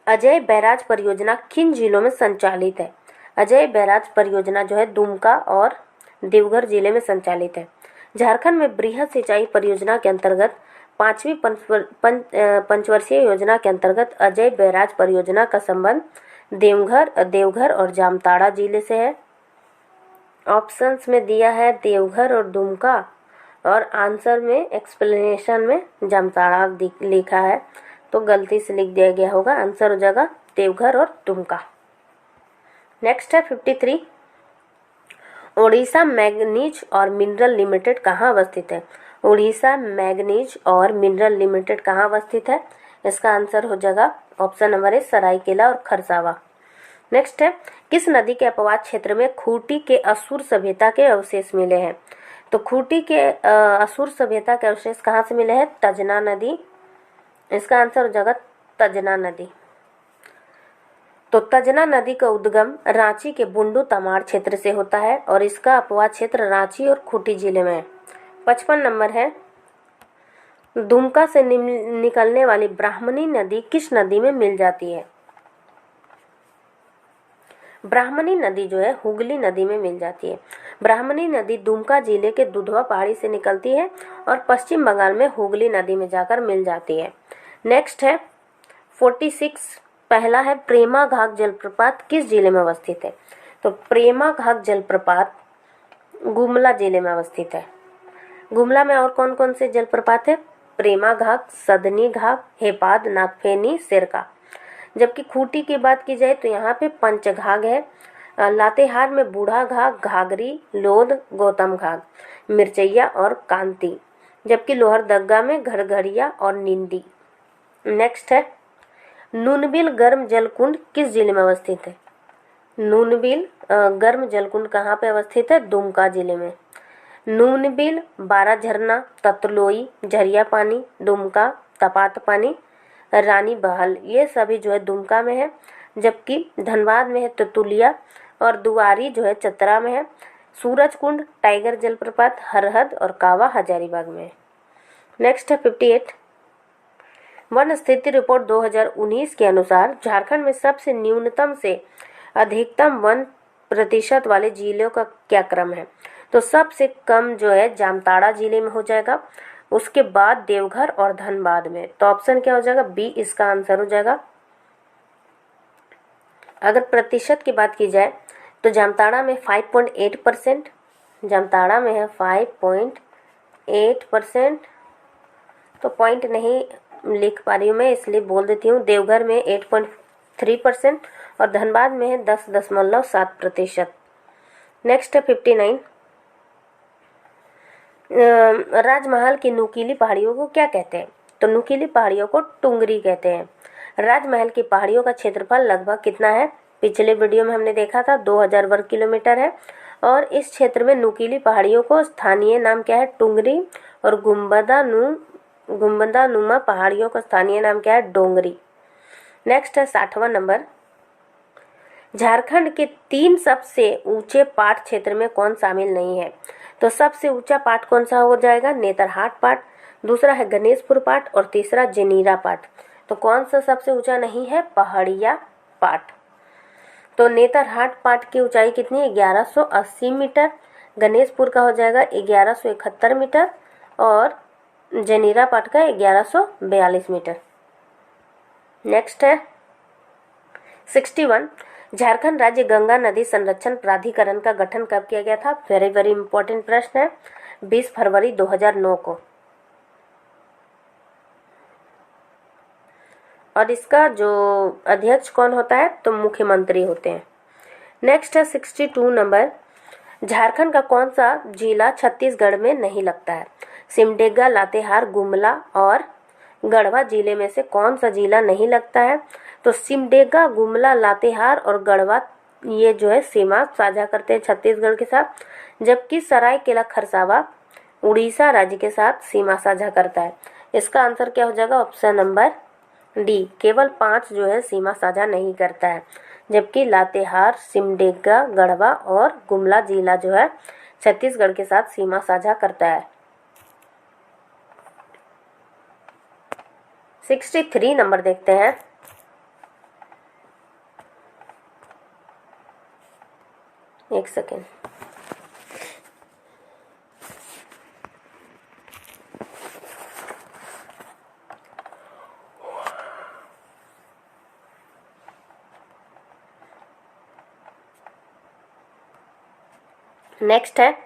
अजय बैराज परियोजना किन जिलों में संचालित है। अजय बैराज परियोजना जो है दुमका और देवघर जिले में संचालित है। झारखंड में बृहद सिंचाई परियोजना के अंतर्गत 5वीं पंचवर्षीय योजना के अंतर्गत अजय बैराज परियोजना का संबंध देवघर और जामताड़ा जिले से है। ऑप्शंस में दिया है देवघर और दुमका और आंसर में एक्सप्लेनेशन में जामताड़ा लिखा है, तो गलती से लिख दिया गया होगा। आंसर हो जाएगा देवघर और दुमका। नेक्स्ट है 53, उड़ीसा मैग्नीज और मिनरल लिमिटेड कहाँ अवस्थित है। उड़ीसा मैग्नीज और मिनरल लिमिटेड कहाँ अवस्थित है। इसका आंसर हो जाएगा ऑप्शन नंबर ए, सरायकेला और खरसावा। नेक्स्ट है, किस नदी के अपवाद क्षेत्र में खूंटी के असुर सभ्यता के अवशेष मिले हैं। तो खूंटी के असुर सभ्यता के अवशेष कहाँ से मिले हैं, तजना नदी। इसका आंसर हो जाएगा तजना नदी। तो तजना नदी का उद्गम रांची के बुंडू तमाड़ क्षेत्र से होता है और इसका अपवाद क्षेत्र रांची और खूंटी जिले में है। 55 नंबर है, दुमका से निकलने वाली ब्राह्मणी नदी किस नदी में मिल जाती है। ब्राह्मणी नदी जो है हुगली नदी में मिल जाती है। ब्राह्मणी नदी दुमका जिले के दुधवा पहाड़ी से निकलती है और पश्चिम बंगाल में हुगली नदी में जाकर मिल जाती है। नेक्स्ट है 46, पहला है, प्रेमा घाट जलप्रपात किस जिले में अवस्थित है। तो प्रेमा घाट जलप्रपात गुमला जिले में अवस्थित है। गुमला में और कौन कौन से जलप्रपात है, प्रेमा घाट, सदनी घाट, हेपाद, नागफेनी, सिरका। जबकि खूंटी की बात की जाए तो यहाँ पे पंचघाघ है। लातेहार में बूढ़ा घाघ, घाघरी, लोध, गौतम घाघ, मिर्चैया और कांति। जबकि लोहरदग्गा में घड़घड़िया और निंदी। नेक्स्ट है, नूनबिल गर्म जलकुंड किस जिले में अवस्थित है। नूनबिल गर्म जलकुंड कहाँ पे अवस्थित है, दुमका जिले में। नूनबिल, बारा झरना, ततलोई, झरिया पानी, दुमका, तपात पानी, रानी बहल, ये सभी जो है दुमका में है। जबकि धनबाद में है तुतुलिया और दुआरी जो है चतरा में है। सूरजकुंड, टाइगर जलप्रपात, हरहद और कावा हजारीबाग में है। नेक्स्ट है 58, वन स्थिति रिपोर्ट 2019 के अनुसार झारखंड में सबसे न्यूनतम से अधिकतम वन प्रतिशत वाले जिलों का क्या क्रम है। तो सबसे कम जो है जामताड़ा जिले में हो जाएगा, उसके बाद देवघर और धनबाद में। तो ऑप्शन क्या हो जाएगा, बी इसका आंसर हो जाएगा। अगर प्रतिशत की बात की जाए तो जामताड़ा में 5.8%, जामताड़ा में है 5.8%, तो पॉइंट नहीं लिख पा रही हूँ मैं इसलिए बोल देती हूँ। देवघर में 8.3% और धनबाद में है 10.7%। नेक्स्ट है 59, राजमहल की नुकीली पहाड़ियों को क्या कहते हैं। तो नुकीली पहाड़ियों को टुंगरी कहते हैं। राजमहल की पहाड़ियों का क्षेत्रफल लगभग कितना है, पिछले वीडियो में हमने देखा था 2000 वर्ग किलोमीटर है। और इस क्षेत्र में नुकीली पहाड़ियों को स्थानीय नाम क्या है? टुंगरी। और गुंबदानुमा पहाड़ियों का स्थानीय नाम क्या है? डोंगरी। नेक्स्ट है 60वां नंबर, झारखंड के 3 सबसे ऊंचे पाट क्षेत्र में कौन शामिल नहीं है? तो सबसे ऊंचा पाट कौन सा हो जाएगा? नेतरहाट पाट, दूसरा है गणेशपुर पाट और तीसरा जनीरा पाट। तो कौन सा सबसे ऊंचा नहीं है? पहाड़िया पाट। तो नेतरहाट पाट की ऊंचाई कितनी है? 1180 मीटर। गणेशपुर का हो जाएगा 1171 मीटर और जनीरा पाट का 1142 मीटर। नेक्स्ट है 61, झारखंड राज्य गंगा नदी संरक्षण प्राधिकरण का गठन कब किया गया था? वेरी वेरी इंपॉर्टेंट प्रश्न है, 20 फरवरी 2009 को। और इसका जो अध्यक्ष कौन होता है? तो मुख्यमंत्री होते हैं। नेक्स्ट है 62 नंबर, झारखंड का कौन सा जिला छत्तीसगढ़ में नहीं लगता है? सिमडेगा, लातेहार, गुमला और गढ़वा जिले में से कौन सा जिला नहीं लगता है? तो सिमडेगा, गुमला, लातेहार और गढ़वा ये जो है सीमा साझा करते हैं छत्तीसगढ़ के साथ, जबकि सरायकेला खरसावा उड़ीसा राज्य के साथ सीमा साझा करता है। इसका आंसर क्या हो जाएगा? ऑप्शन नंबर डी, केवल 5 जो है सीमा साझा नहीं करता है, जबकि लातेहार, सिमडेगा, गढ़वा और गुमला जिला जो है छत्तीसगढ़ के साथ सीमा साझा करता है। 63 नंबर देखते हैं, एक सेकेंड। नेक्स्ट है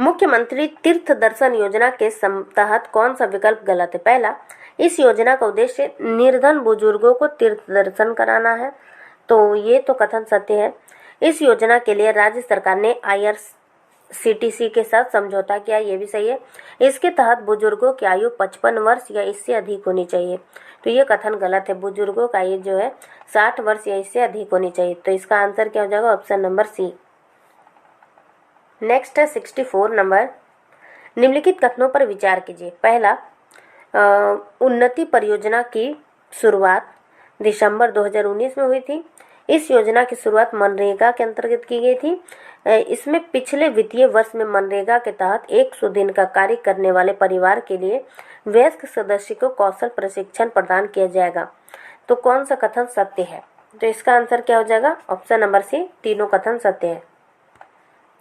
मुख्यमंत्री तीर्थ दर्शन योजना के तहत कौन सा विकल्प गलत है? पहला, इस योजना का उद्देश्य निर्धन बुजुर्गों को तीर्थ दर्शन कराना है। तो ये तो कथन सत्य है। इस योजना के लिए राज्य सरकार ने IRCTC के साथ समझौता किया, ये भी सही है। इसके तहत बुजुर्गों की आयु 55 वर्ष या इससे अधिक होनी चाहिए। तो ये कथन गलत है, बुजुर्गों का आयु जो है 60 वर्ष या इससे अधिक होनी चाहिए। तो इसका आंसर क्या हो जाएगा? ऑप्शन नंबर सी। नेक्स्ट है 64 नंबर, निम्नलिखित कथनों पर विचार कीजिए। पहला, उन्नति परियोजना की शुरुआत दिसंबर 2019 में हुई थी। इस योजना की शुरुआत मनरेगा के अंतर्गत की गई थी। इसमें पिछले वित्तीय वर्ष में मनरेगा के तहत 100 दिन का कार्य करने वाले परिवार के लिए वयस्क सदस्य को कौशल प्रशिक्षण प्रदान किया जाएगा। तो कौन सा कथन सत्य है? तो इसका आंसर क्या हो जाएगा? ऑप्शन नंबर सी, तीनों कथन सत्य है।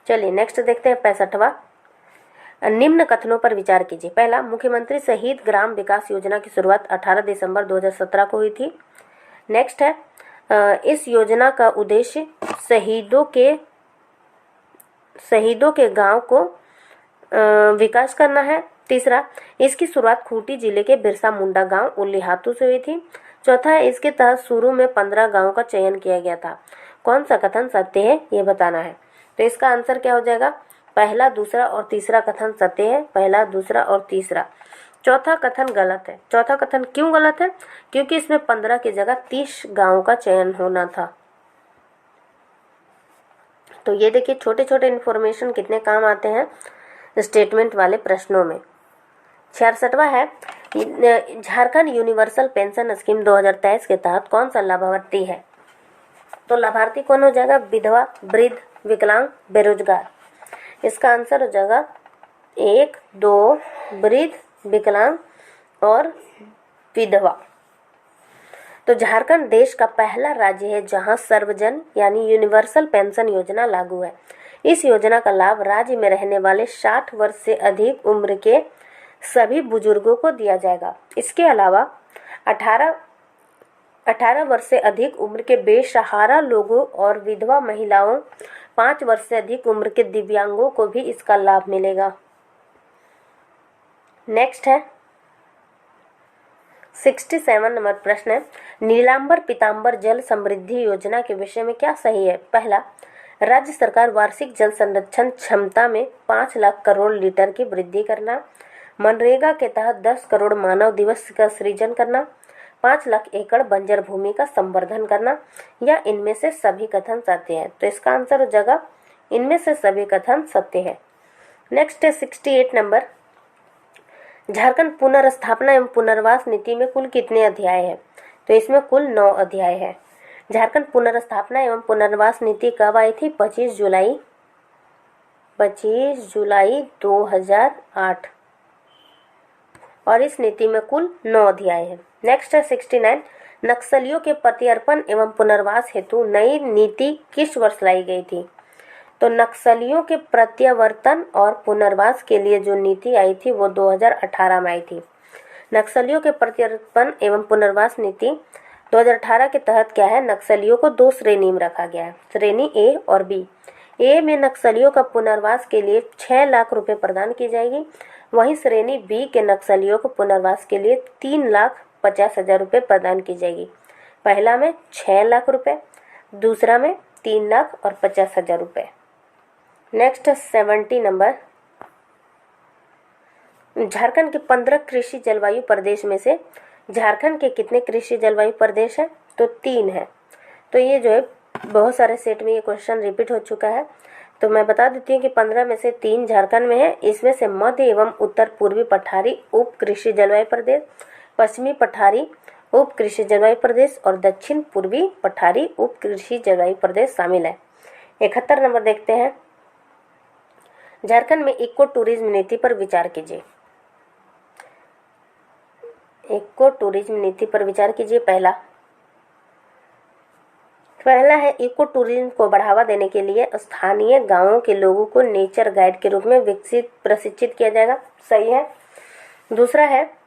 चलिए नेक्स्ट देखते हैं 65वां, निम्न कथनों पर विचार कीजिए। पहला, मुख्यमंत्री शहीद ग्राम विकास योजना की शुरुआत 18 दिसंबर 2017 को हुई थी। नेक्स्ट है इस योजना का उद्देश्य शहीदों के गांव को विकास करना है। तीसरा, इसकी शुरुआत खूंटी जिले के बिरसा मुंडा गांव उल्लीहातू से हुई थी। चौथा है इसके तहत शुरू में 15 गांवों का चयन किया गया था। कौन सा कथन सत्य है ये बताना है। तो इसका आंसर क्या हो जाएगा? पहला, दूसरा और तीसरा कथन सत्य है। पहला, दूसरा और तीसरा। चौथा कथन गलत है। चौथा कथन क्यों गलत है? क्योंकि इसमें 15 की जगह 30 गांवों का चयन होना था। तो ये देखिए छोटे छोटे इन्फॉर्मेशन कितने काम आते हैं स्टेटमेंट वाले प्रश्नों में। 66वां है, झारखंड यूनिवर्सल पेंशन स्कीम 2023 के तहत कौन सा लाभार्थी है? तो लाभार्थी कौन हो जाएगा? विधवा, वृद्ध, विकलांग, बेरोजगार। इसका आंसर हो जाएगा 1, 2, वृद्ध, विकलांग और विधवा। तो झारखंड देश का पहला राज्य है जहां सर्वजन यानी यूनिवर्सल पेंशन योजना लागू है। इस योजना का लाभ राज्य में रहने वाले 60 वर्ष से अधिक उम्र के सभी बुजुर्गों को दिया जाएगा। इसके अलावा 18 वर्ष से अधिक उम्र के बेसहारा लोगों और विधवा महिलाओं, 5 वर्ष से अधिक उम्र के दिव्यांगों को भी इसका लाभ मिलेगा। नेक्स्ट है 67 नंबर प्रश्न है, नीलांबर पीतांबर जल समृद्धि योजना के विषय में क्या सही है? पहला, राज्य सरकार वार्षिक जल संरक्षण क्षमता में 5 लाख करोड़ लीटर की वृद्धि करना, मनरेगा के तहत 10 करोड़ मानव दिवस का सृजन करना, 5 लाख एकड़ बंजर भूमि का संवर्धन करना, या इनमें से सभी कथन सत्य है। तो इसका आंसर हो जाएगा इनमें से सभी कथन सत्य है। नेक्स्ट है 68 नंबर, झारखंड पुनर्स्थापना एवं पुनर्वास नीति में कुल कितने अध्याय है? तो इसमें कुल 9 अध्याय है। झारखंड पुनर्स्थापना एवं पुनर्वास नीति कब आई थी? 25 जुलाई 2008, और इस नीति में कुल 9 अध्याय है। नेक्स्ट है 69, नक्सलियों के प्रत्यर्पण एवं पुनर्वास हेतु नई नीति किस वर्ष लाई गई थी? तो नक्सलियों के प्रत्यावर्तन और पुनर्वास के लिए जो नीति आई थी वो 2018 में आई थी। नक्सलियों के प्रत्यर्पण एवं पुनर्वास नीति 2018 के तहत क्या है, नक्सलियों को 2 श्रेणी में रखा गया है, श्रेणी ए और बी। ए में नक्सलियों का पुनर्वास के लिए 6 लाख रुपए प्रदान की जाएगी, वहीं श्रेणी बी के नक्सलियों को पुनर्वास के लिए 3,50,000 रुपये प्रदान की जाएगी। पहला में 6 लाख रुपए, दूसरा में 3,50,000 रुपये। नेक्स्ट 70 नंबर, झारखंड के 15 कृषि जलवायु प्रदेश में से झारखंड के कितने कृषि जलवायु प्रदेश हैं? तो 3 है। तो ये जो है बहुत सारे सेट में ये क्वेश्चन रिपीट हो चुका है, तो मैं बता देती हूँ कि 15 में से 3 झारखंड में है। इसमें से मध्य एवं उत्तर पूर्वी पठारी उप कृषि जलवायु प्रदेश, पश्चिमी पठारी उप कृषि जलवायु प्रदेश और दक्षिण पूर्वी पठारी उप कृषि जलवायु प्रदेश शामिल है। 71 नंबर देखते हैं, झारखंड में इको टूरिज्म नीति पर विचार कीजिए। इको टूरिज्म नीति पर विचार कीजिए। पहला है, इको टूरिज्म को बढ़ावा देने के लिए स्थानीय गांवों के लोगों को नेचर गाइड के रूप में प्रशिक्षित किया जाएगा। सही है। दूसरा है,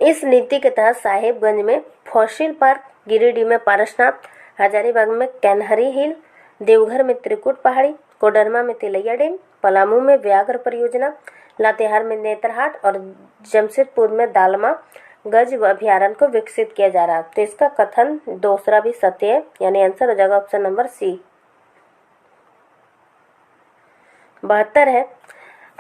इस नीति के तहत साहेबगंज में फॉसिल पार्क, गिरिडीह में पारसनाथ, हजारीबाग में कैनहरी हिल, देवघर में त्रिकुट पहाड़ी, कोडरमा में तिलैया डैम, पलामू में व्याघ्र परियोजना, लातेहार में नेतरहाट और जमशेदपुर में दालमा गज अभ्यारण्य को विकसित किया जा रहा है। तो इसका कथन दूसरा भी सत्य है, यानी आंसर हो जाएगा ऑप्शन नंबर सी। 72 है,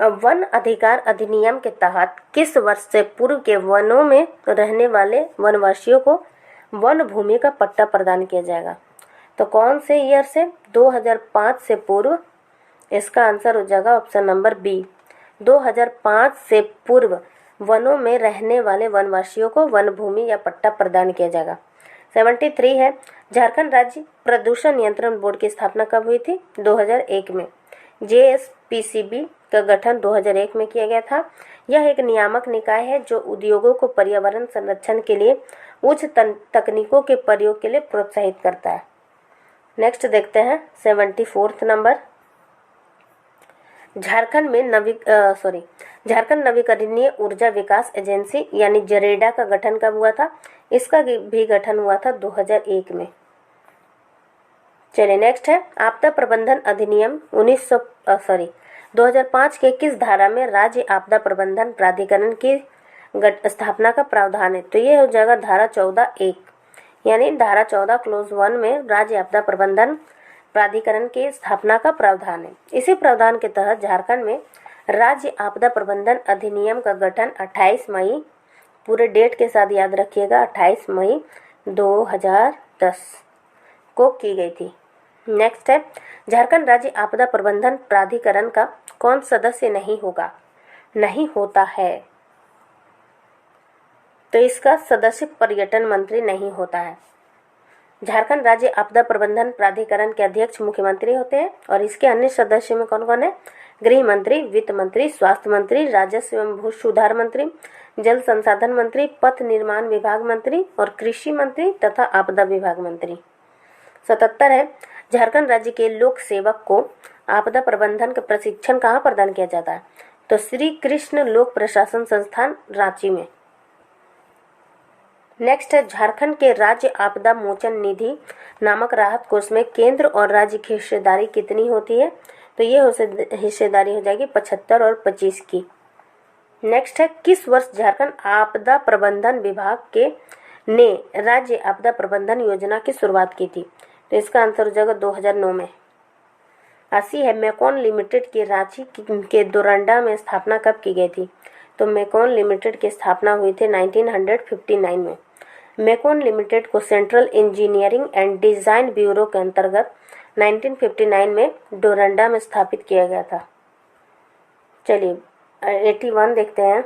वन अधिकार अधिनियम के तहत किस वर्ष से पूर्व के वनों में रहने वाले वनवासियों को वन भूमि का पट्टा प्रदान किया जाएगा? तो कौन से ईयर से? 2005 से पूर्व। इसका आंसर हो जाएगा ऑप्शन नंबर बी। 2005 से पूर्व वनों में रहने वाले वनवासियों को वन भूमि या पट्टा प्रदान किया जाएगा। 73 है, झारखंड राज्य प्रदूषण नियंत्रण बोर्ड की स्थापना कब हुई थी? 2001 में। JSPCB का गठन 2001 में किया गया था। यह एक नियामक निकाय है जो उद्योगों को पर्यावरण संरक्षण के लिए उच्च तकनीकों के प्रयोग के लिए प्रोत्साहित करता है। नेक्स्ट देखते हैं 74 नंबर, झारखंड नवीकरणीय ऊर्जा विकास एजेंसी यानी जरेडा का गठन कब हुआ था? इसका भी गठन हुआ था 2001 में। चलिए नेक्स्ट है, आपदा प्रबंधन अधिनियम 2005 के किस धारा में राज्य आपदा प्रबंधन प्राधिकरण की स्थापना का प्रावधान है? तो ये हो जाएगा धारा 14(1), यानी धारा 14 क्लोज 1 में राज्य आपदा प्रबंधन प्राधिकरण की स्थापना का प्रावधान है। इसी प्रावधान के तहत झारखंड में राज्य आपदा प्रबंधन अधिनियम का गठन 28 मई, पूरे डेट के साथ याद रखिएगा, 28 मई 2010 को की गई थी। नेक्स्ट है, झारखंड राज्य आपदा प्रबंधन प्राधिकरण का कौन सदस्य नहीं होता है? तो इसका सदस्य पर्यटन मंत्री नहीं होता है। झारखंड राज्य आपदा प्रबंधन प्राधिकरण के अध्यक्ष मुख्यमंत्री होते हैं और इसके अन्य सदस्यों में कौन कौन है? गृह मंत्री, वित्त मंत्री, स्वास्थ्य मंत्री, राजस्व एवं भू सुधार मंत्री, जल संसाधन मंत्री, पथ निर्माण विभाग मंत्री और कृषि मंत्री तथा आपदा विभाग मंत्री। 77 है, झारखंड राज्य के लोक सेवक को आपदा प्रबंधन का प्रशिक्षण कहाँ प्रदान किया जाता है? तो श्री कृष्ण लोक प्रशासन संस्थान रांची में। नेक्स्ट है, झारखंड के राज्य आपदा मोचन निधि नामक राहत कोष में केंद्र और राज्य की हिस्सेदारी कितनी होती है? तो ये हिस्सेदारी हो जाएगी 75 और 25 की। नेक्स्ट है, किस वर्ष झारखंड आपदा प्रबंधन विभाग ने राज्य आपदा प्रबंधन योजना की शुरुआत की थी? तो इसका आंसर हो जाएगा 2009 में। 80 है, मैकॉन लिमिटेड की रांची के दोरंडा में स्थापना कब की गई थी? तो मेकॉन लिमिटेड की स्थापना हुई थी 1959 में। मेकॉन लिमिटेड को central engineering and design bureau के अंतर्गत 1959 में डोरंडा में स्थापित किया गया था। चलिए 81 देखते हैं।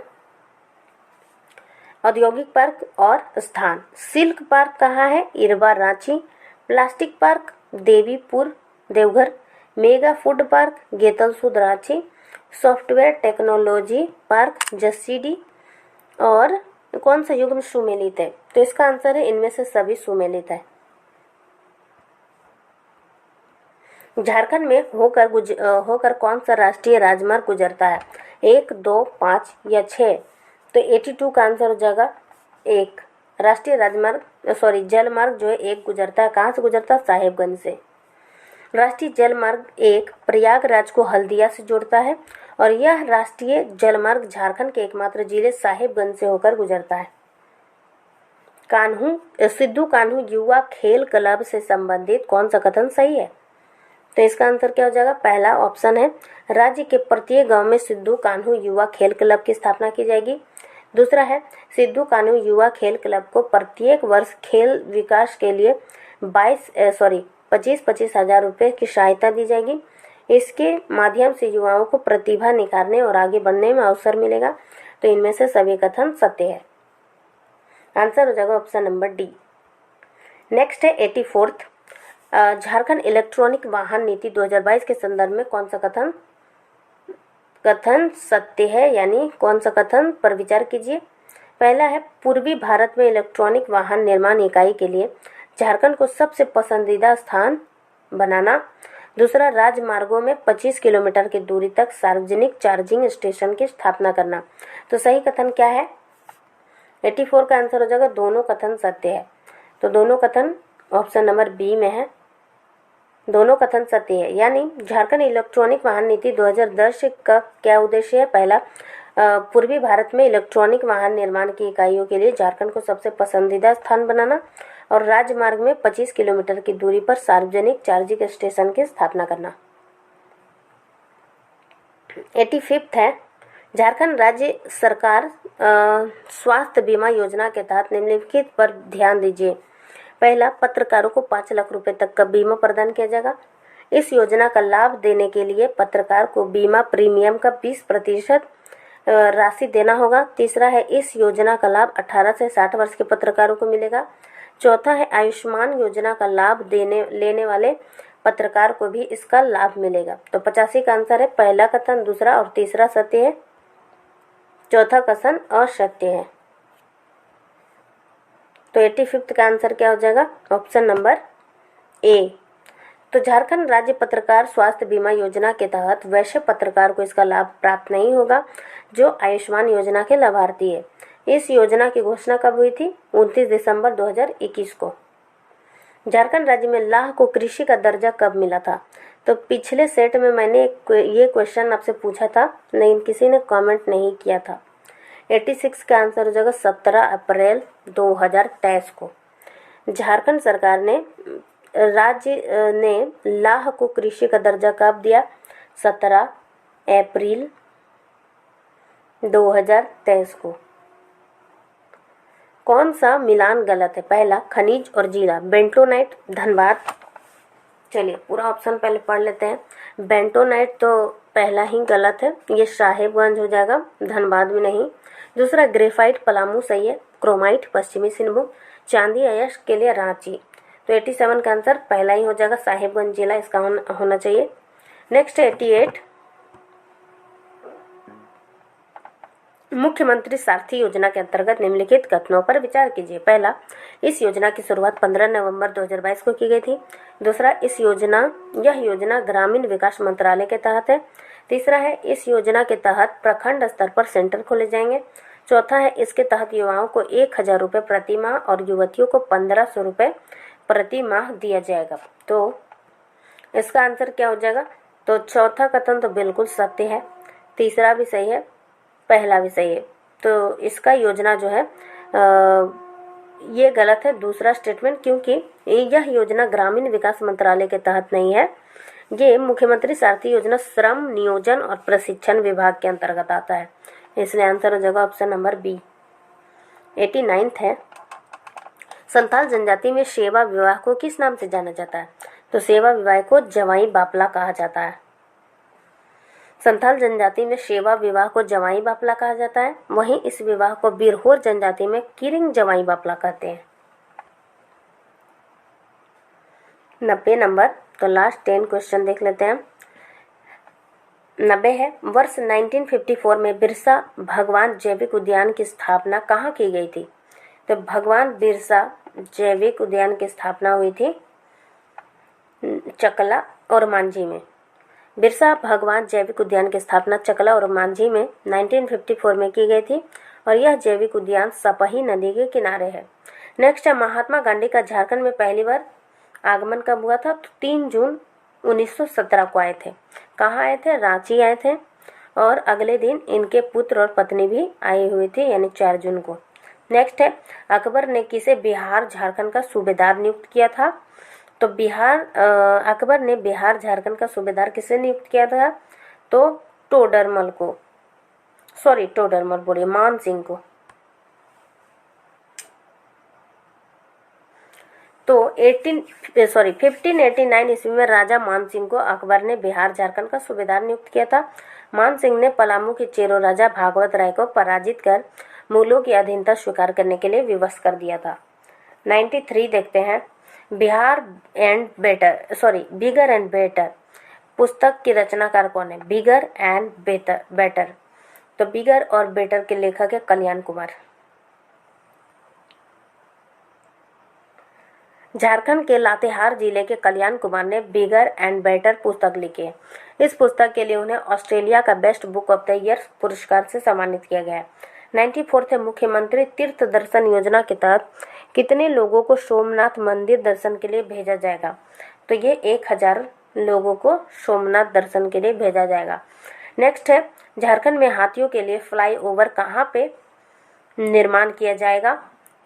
औद्योगिक पार्क और स्थान। सिल्क पार्क कहाँ है? Irba Ranchi. Plastic park Devipur Deoghar. Mega food park Getalsud Ranchi. Software technology park Jasidih. और कौन सा युग्म सुमेलित है? तो इसका आंसर है इनमें से सभी सुमेलित है। झारखंड में होकर कौन सा राष्ट्रीय राजमार्ग गुजरता है? 1, 2, 5 या 6? तो 82 का आंसर हो जाएगा 1। राष्ट्रीय जलमार्ग जो है 1 गुजरता है। कहाँ से गुजरता है? साहेबगंज से। राष्ट्रीय जलमार्ग 1 प्रयागराज को हल्दिया से जोड़ता है और यह राष्ट्रीय जलमार्ग झारखंड के एकमात्र जिले साहेबगंज से होकर गुजरता है। सिद्धू कान्हू युवा खेल क्लब से संबंधित कौन सा कथन सही है? तो इसका आंसर क्या हो जाएगा? पहला ऑप्शन है, राज्य के प्रत्येक गांव में सिद्धू कान्हू युवा खेल क्लब की स्थापना की जाएगी। दूसरा है, सिद्धू कान्हू युवा खेल क्लब को प्रत्येक वर्ष खेल विकास के लिए 25-25 हजार रुपये की सहायता दी जाएगी। इसके माध्यम से युवाओं को प्रतिभा निखारने और आगे बढ़ने में अवसर मिलेगा। तो इनमें से सभी कथन सत्य है। आंसर हो जाएगा ऑप्शन नंबर डी। नेक्स्ट है 84th। झारखंड इलेक्ट्रॉनिक वाहन नीति 2022 के संदर्भ में कौन सा कथन सत्य है, यानी कौन सा कथन पर विचार कीजिए। पहला है, पूर्वी भारत में इलेक्ट्रॉनिक वाहन निर्माण इकाई के लिए झारखंड को सबसे पसंदीदा स्थान बनाना। दूसरा, राजमार्गों में 25 किलोमीटर की दूरी तक सार्वजनिक चार्जिंग स्टेशन की स्थापना करना। तो सही कथन क्या है? 84 का आंसर हो जाएगा दोनों कथन सत्य है। तो दोनों कथन ऑप्शन नंबर बी में है, दोनों कथन सत्य है। यानी झारखंड इलेक्ट्रॉनिक वाहन नीति 2010 का क्या उद्देश्य है? पहला, पूर्वी भारत में इलेक्ट्रॉनिक वाहन निर्माण की इकाइयों के लिए झारखंड को सबसे पसंदीदा स्थान बनाना और राजमार्ग में 25 किलोमीटर की दूरी पर सार्वजनिक चार्जिंग स्टेशन की स्थापना करना। 85th है, झारखंड राज्य सरकार स्वास्थ्य बीमा योजना के तहत निम्नलिखित पर ध्यान दीजिए। पहला, पत्रकारों को 5 लाख रुपए तक का बीमा प्रदान किया जाएगा। इस योजना का लाभ देने के लिए पत्रकार को बीमा प्रीमियम का 20% राशि देना होगा। तीसरा है, इस योजना का लाभ 18 से 60 वर्ष के पत्रकारों को मिलेगा। चौथा है, आयुष्मान योजना का लाभ लेने वाले पत्रकार को भी इसका लाभ मिलेगा। तो 85 का आंसर है पहला कथन, दूसरा और तीसरा सत्य है, चौथा कथन असत्य है। तो 85th का आंसर क्या हो जाएगा? Option number A. तो झारखंड राज्य पत्रकार स्वास्थ्य बीमा योजना के तहत वैसे पत्रकार को इसका लाभ प्राप्त नहीं होगा जो आयुष्मान योजना के लाभार्थी है। इस योजना की घोषणा कब हुई थी? 29 दिसंबर 2021 को। झारखंड राज्य में लाह को कृषि का दर्जा कब मिला था? तो पिछले सेट में मैंने ये क्वेश्चन आपसे पूछा था, लेकिन किसी ने कमेंट नहीं किया था। 86 का आंसर हो जाएगा 17 अप्रैल 2023 को। झारखंड सरकार ने राज्य ने लाह को कृषि का दर्जा कब दिया? 17 अप्रैल 2023 को। कौन सा मिलान गलत है? पहला, खनिज और जीरा, बेंटोनाइट धनबाद। चलिए पूरा ऑप्शन पहले पढ़ लेते हैं। बेंटोनाइट तो पहला ही गलत है, ये साहेबगंज हो जाएगा, धनबाद में नहीं। दूसरा, ग्रेफाइट पलामू सही है। क्रोमाइट पश्चिमी सिंहभूम। चांदी अयस्क के लिए रांची। तो 87 का आंसर पहला ही हो जाएगा, साहेबगंज जिला इसका होना चाहिए। नेक्स्ट 88, मुख्यमंत्री सारथी योजना के अंतर्गत निम्नलिखित कथनों पर विचार कीजिए। पहला, इस योजना की शुरुआत 15 नवंबर 2022 को की गई थी। दूसरा, यह योजना ग्रामीण विकास मंत्रालय के तहत है। तीसरा है, इस योजना के तहत प्रखंड स्तर पर सेंटर खोले जाएंगे। चौथा है, इसके तहत युवाओं को 1000 रुपये प्रति माह और युवतियों को 1500 रुपये प्रति माह दिया जाएगा। तो इसका आंसर क्या हो जाएगा? तो चौथा कथन तो बिल्कुल सत्य है, तीसरा भी सही है, पहला भी सही है। तो इसका योजना जो है ये गलत है, दूसरा स्टेटमेंट, क्योंकि यह योजना ग्रामीण विकास मंत्रालय के तहत नहीं है। ये मुख्यमंत्री सारथी योजना श्रम नियोजन और प्रशिक्षण विभाग के अंतर्गत आता है। इसलिए आंसर हो जाएगा ऑप्शन नंबर बी। 89 है, संथाल जनजाति में सेवा विवाह को किस नाम से जाना जाता है? तो सेवा विवाह को जवाई बापला कहा जाता है। संथाल जनजाति में सेवा विवाह को जवाई बापला कहा जाता है। वहीं इस विवाह को बिरहोर जनजाति में किरिंग जवाई बापला कहते हैं। 90 नंबर, तो लास्ट 10 क्वेश्चन देख लेते हैं। 90 है, वर्ष 1954 में बिरसा भगवान जैविक उद्यान की स्थापना कहाँ की गई थी? तो भगवान बिरसा जैविक उद्यान की स्थापना हुई थी चकला और मांझी में। बिरसा भगवान जैविक उद्यान की स्थापना चकला और मांझी में 1954 में की गई थी और यह जैविक उद्यान सपही नदी के किनारे है। नेक्स्ट है, महात्मा गांधी का झारखंड में पहली बार आगमन कब हुआ था? तो 3 जून 1917 को आए थे। कहाँ आए थे? रांची आए थे और अगले दिन इनके पुत्र और पत्नी भी आई हुई थी, यानी 4 जून को। नेक्स्ट है, अकबर ने किसे बिहार झारखंड का सूबेदार नियुक्त किया था? तो अकबर ने बिहार झारखंड का सूबेदार किसे नियुक्त किया था? तो टोडरमल बोलिए, मान सिंह को। तो 1589 ईस्वी में राजा मान सिंह को अकबर ने बिहार झारखंड का सूबेदार नियुक्त किया था। मान सिंह ने पलामू के चेरो राजा भागवत राय को पराजित कर मुगलों की अधीनता स्वीकार करने के लिए विवश कर दिया था। 93 देखते हैं, बिगर एंड बेटर पुस्तक की रचनाकार कौन है? Bigger and better. तो बिगर और बेटर के लेखक है कल्याण कुमार। झारखंड के लातेहार जिले के कल्याण कुमार ने बिगर एंड बेटर पुस्तक लिखी है। इस पुस्तक के लिए उन्हें ऑस्ट्रेलिया का best book of the year पुरस्कार से सम्मानित किया गया है। 94 मुख्यमंत्री तीर्थ दर्शन योजना के तहत कितने लोगों को सोमनाथ मंदिर दर्शन के लिए भेजा जाएगा? तो ये 1000 लोगों को सोमनाथ दर्शन के लिए भेजा जाएगा। नेक्स्ट है, झारखंड में हाथियों के लिए फ्लाईओवर कहाँ पे निर्माण किया जाएगा?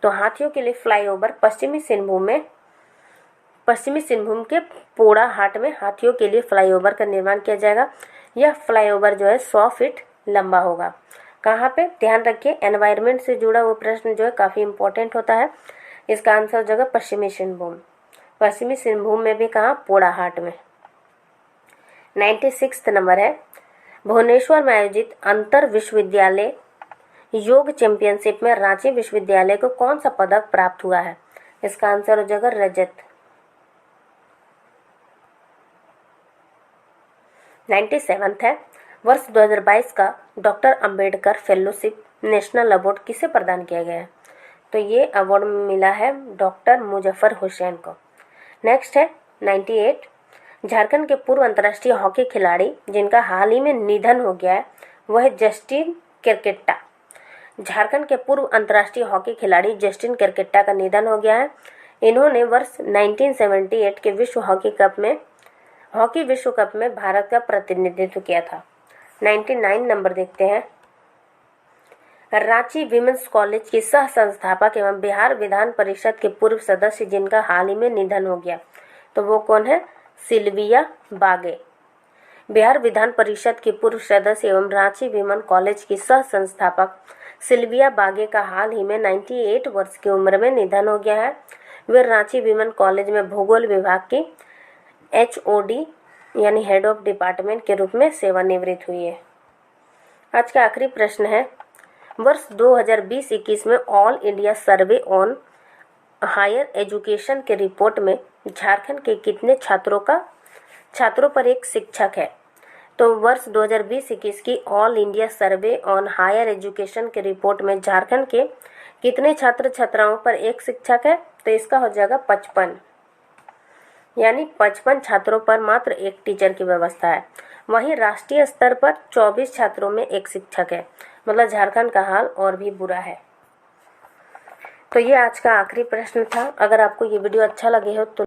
तो हाथियों के लिए फ्लाईओवर पश्चिमी सिंहभूम के पोड़ाहाट में हाथियों के लिए फ्लाईओवर का निर्माण किया जाएगा। यह फ्लाईओवर जो है 100 फीट लंबा होगा। कहाँ पे? ध्यान रखिए, एनवायरनमेंट से जुड़ा वो प्रश्न जो है काफ़ी इंपॉर्टेंट होता है। इसका आंसर जगह पश्चिमी सिंहभूम में भी कहाँ? पोड़ाहाट में। 96 नंबर है, भुवनेश्वर में आयोजित अंतर विश्वविद्यालय योग चैंपियनशिप में रांची विश्वविद्यालय को कौन सा पदक प्राप्त हुआ है? इसका आंसर हो जाएगा रजत। 97 है, वर्ष 2022 का doctor Ambedkar fellowship national award किसे प्रदान किया गया है? तो ये अवार्ड मिला है डॉक्टर मुजफ्फर हुसैन को। नेक्स्ट है 98, झारखंड के पूर्व अंतर्राष्ट्रीय हॉकी खिलाड़ी जिनका हाल ही में निधन हो गया है वह है जस्टिन केरकेट्टा। झारखंड के पूर्व अंतर्राष्ट्रीय हॉकी खिलाड़ी जस्टिन केरकेट्टा का निधन हो गया है। इन्होंने वर्ष 1978 के हॉकी विश्व कप में भारत का प्रतिनिधित्व किया था। 99 नंबर देखते हैं, रांची विमेंस कॉलेज की सह संस्थापक एवं बिहार विधान परिषद के पूर्व सदस्य जिनका हाल ही में निधन हो गया, तो वो कौन है? सिल्विया बागे। बिहार विधान परिषद की पूर्व सदस्य एवं रांची विमेन कॉलेज की सह संस्थापक सिल्विया बागे का हाल ही में 98 वर्ष की उम्र में निधन हो गया है। वे रांची विमेन कॉलेज में भूगोल विभाग की HOD यानी हेड ऑफ डिपार्टमेंट के रूप में सेवानिवृत्त हुई है। आज का आखिरी प्रश्न है, वर्ष 2020-21 में all India survey on higher education के रिपोर्ट में झारखंड के कितने छात्रों पर एक शिक्षक है? तो वर्ष 2020-21 की all India survey on higher education के रिपोर्ट में झारखंड के कितने छात्र छात्राओं पर एक शिक्षक है? तो इसका हो जाएगा 55, यानी 55 छात्रों पर मात्र एक टीचर की व्यवस्था है। वहीं राष्ट्रीय स्तर पर 24 छात्रों में एक शिक्षक है। मतलब झारखंड का हाल और भी बुरा है। तो ये आज का आखिरी प्रश्न था। अगर आपको ये वीडियो अच्छा लगे हो तो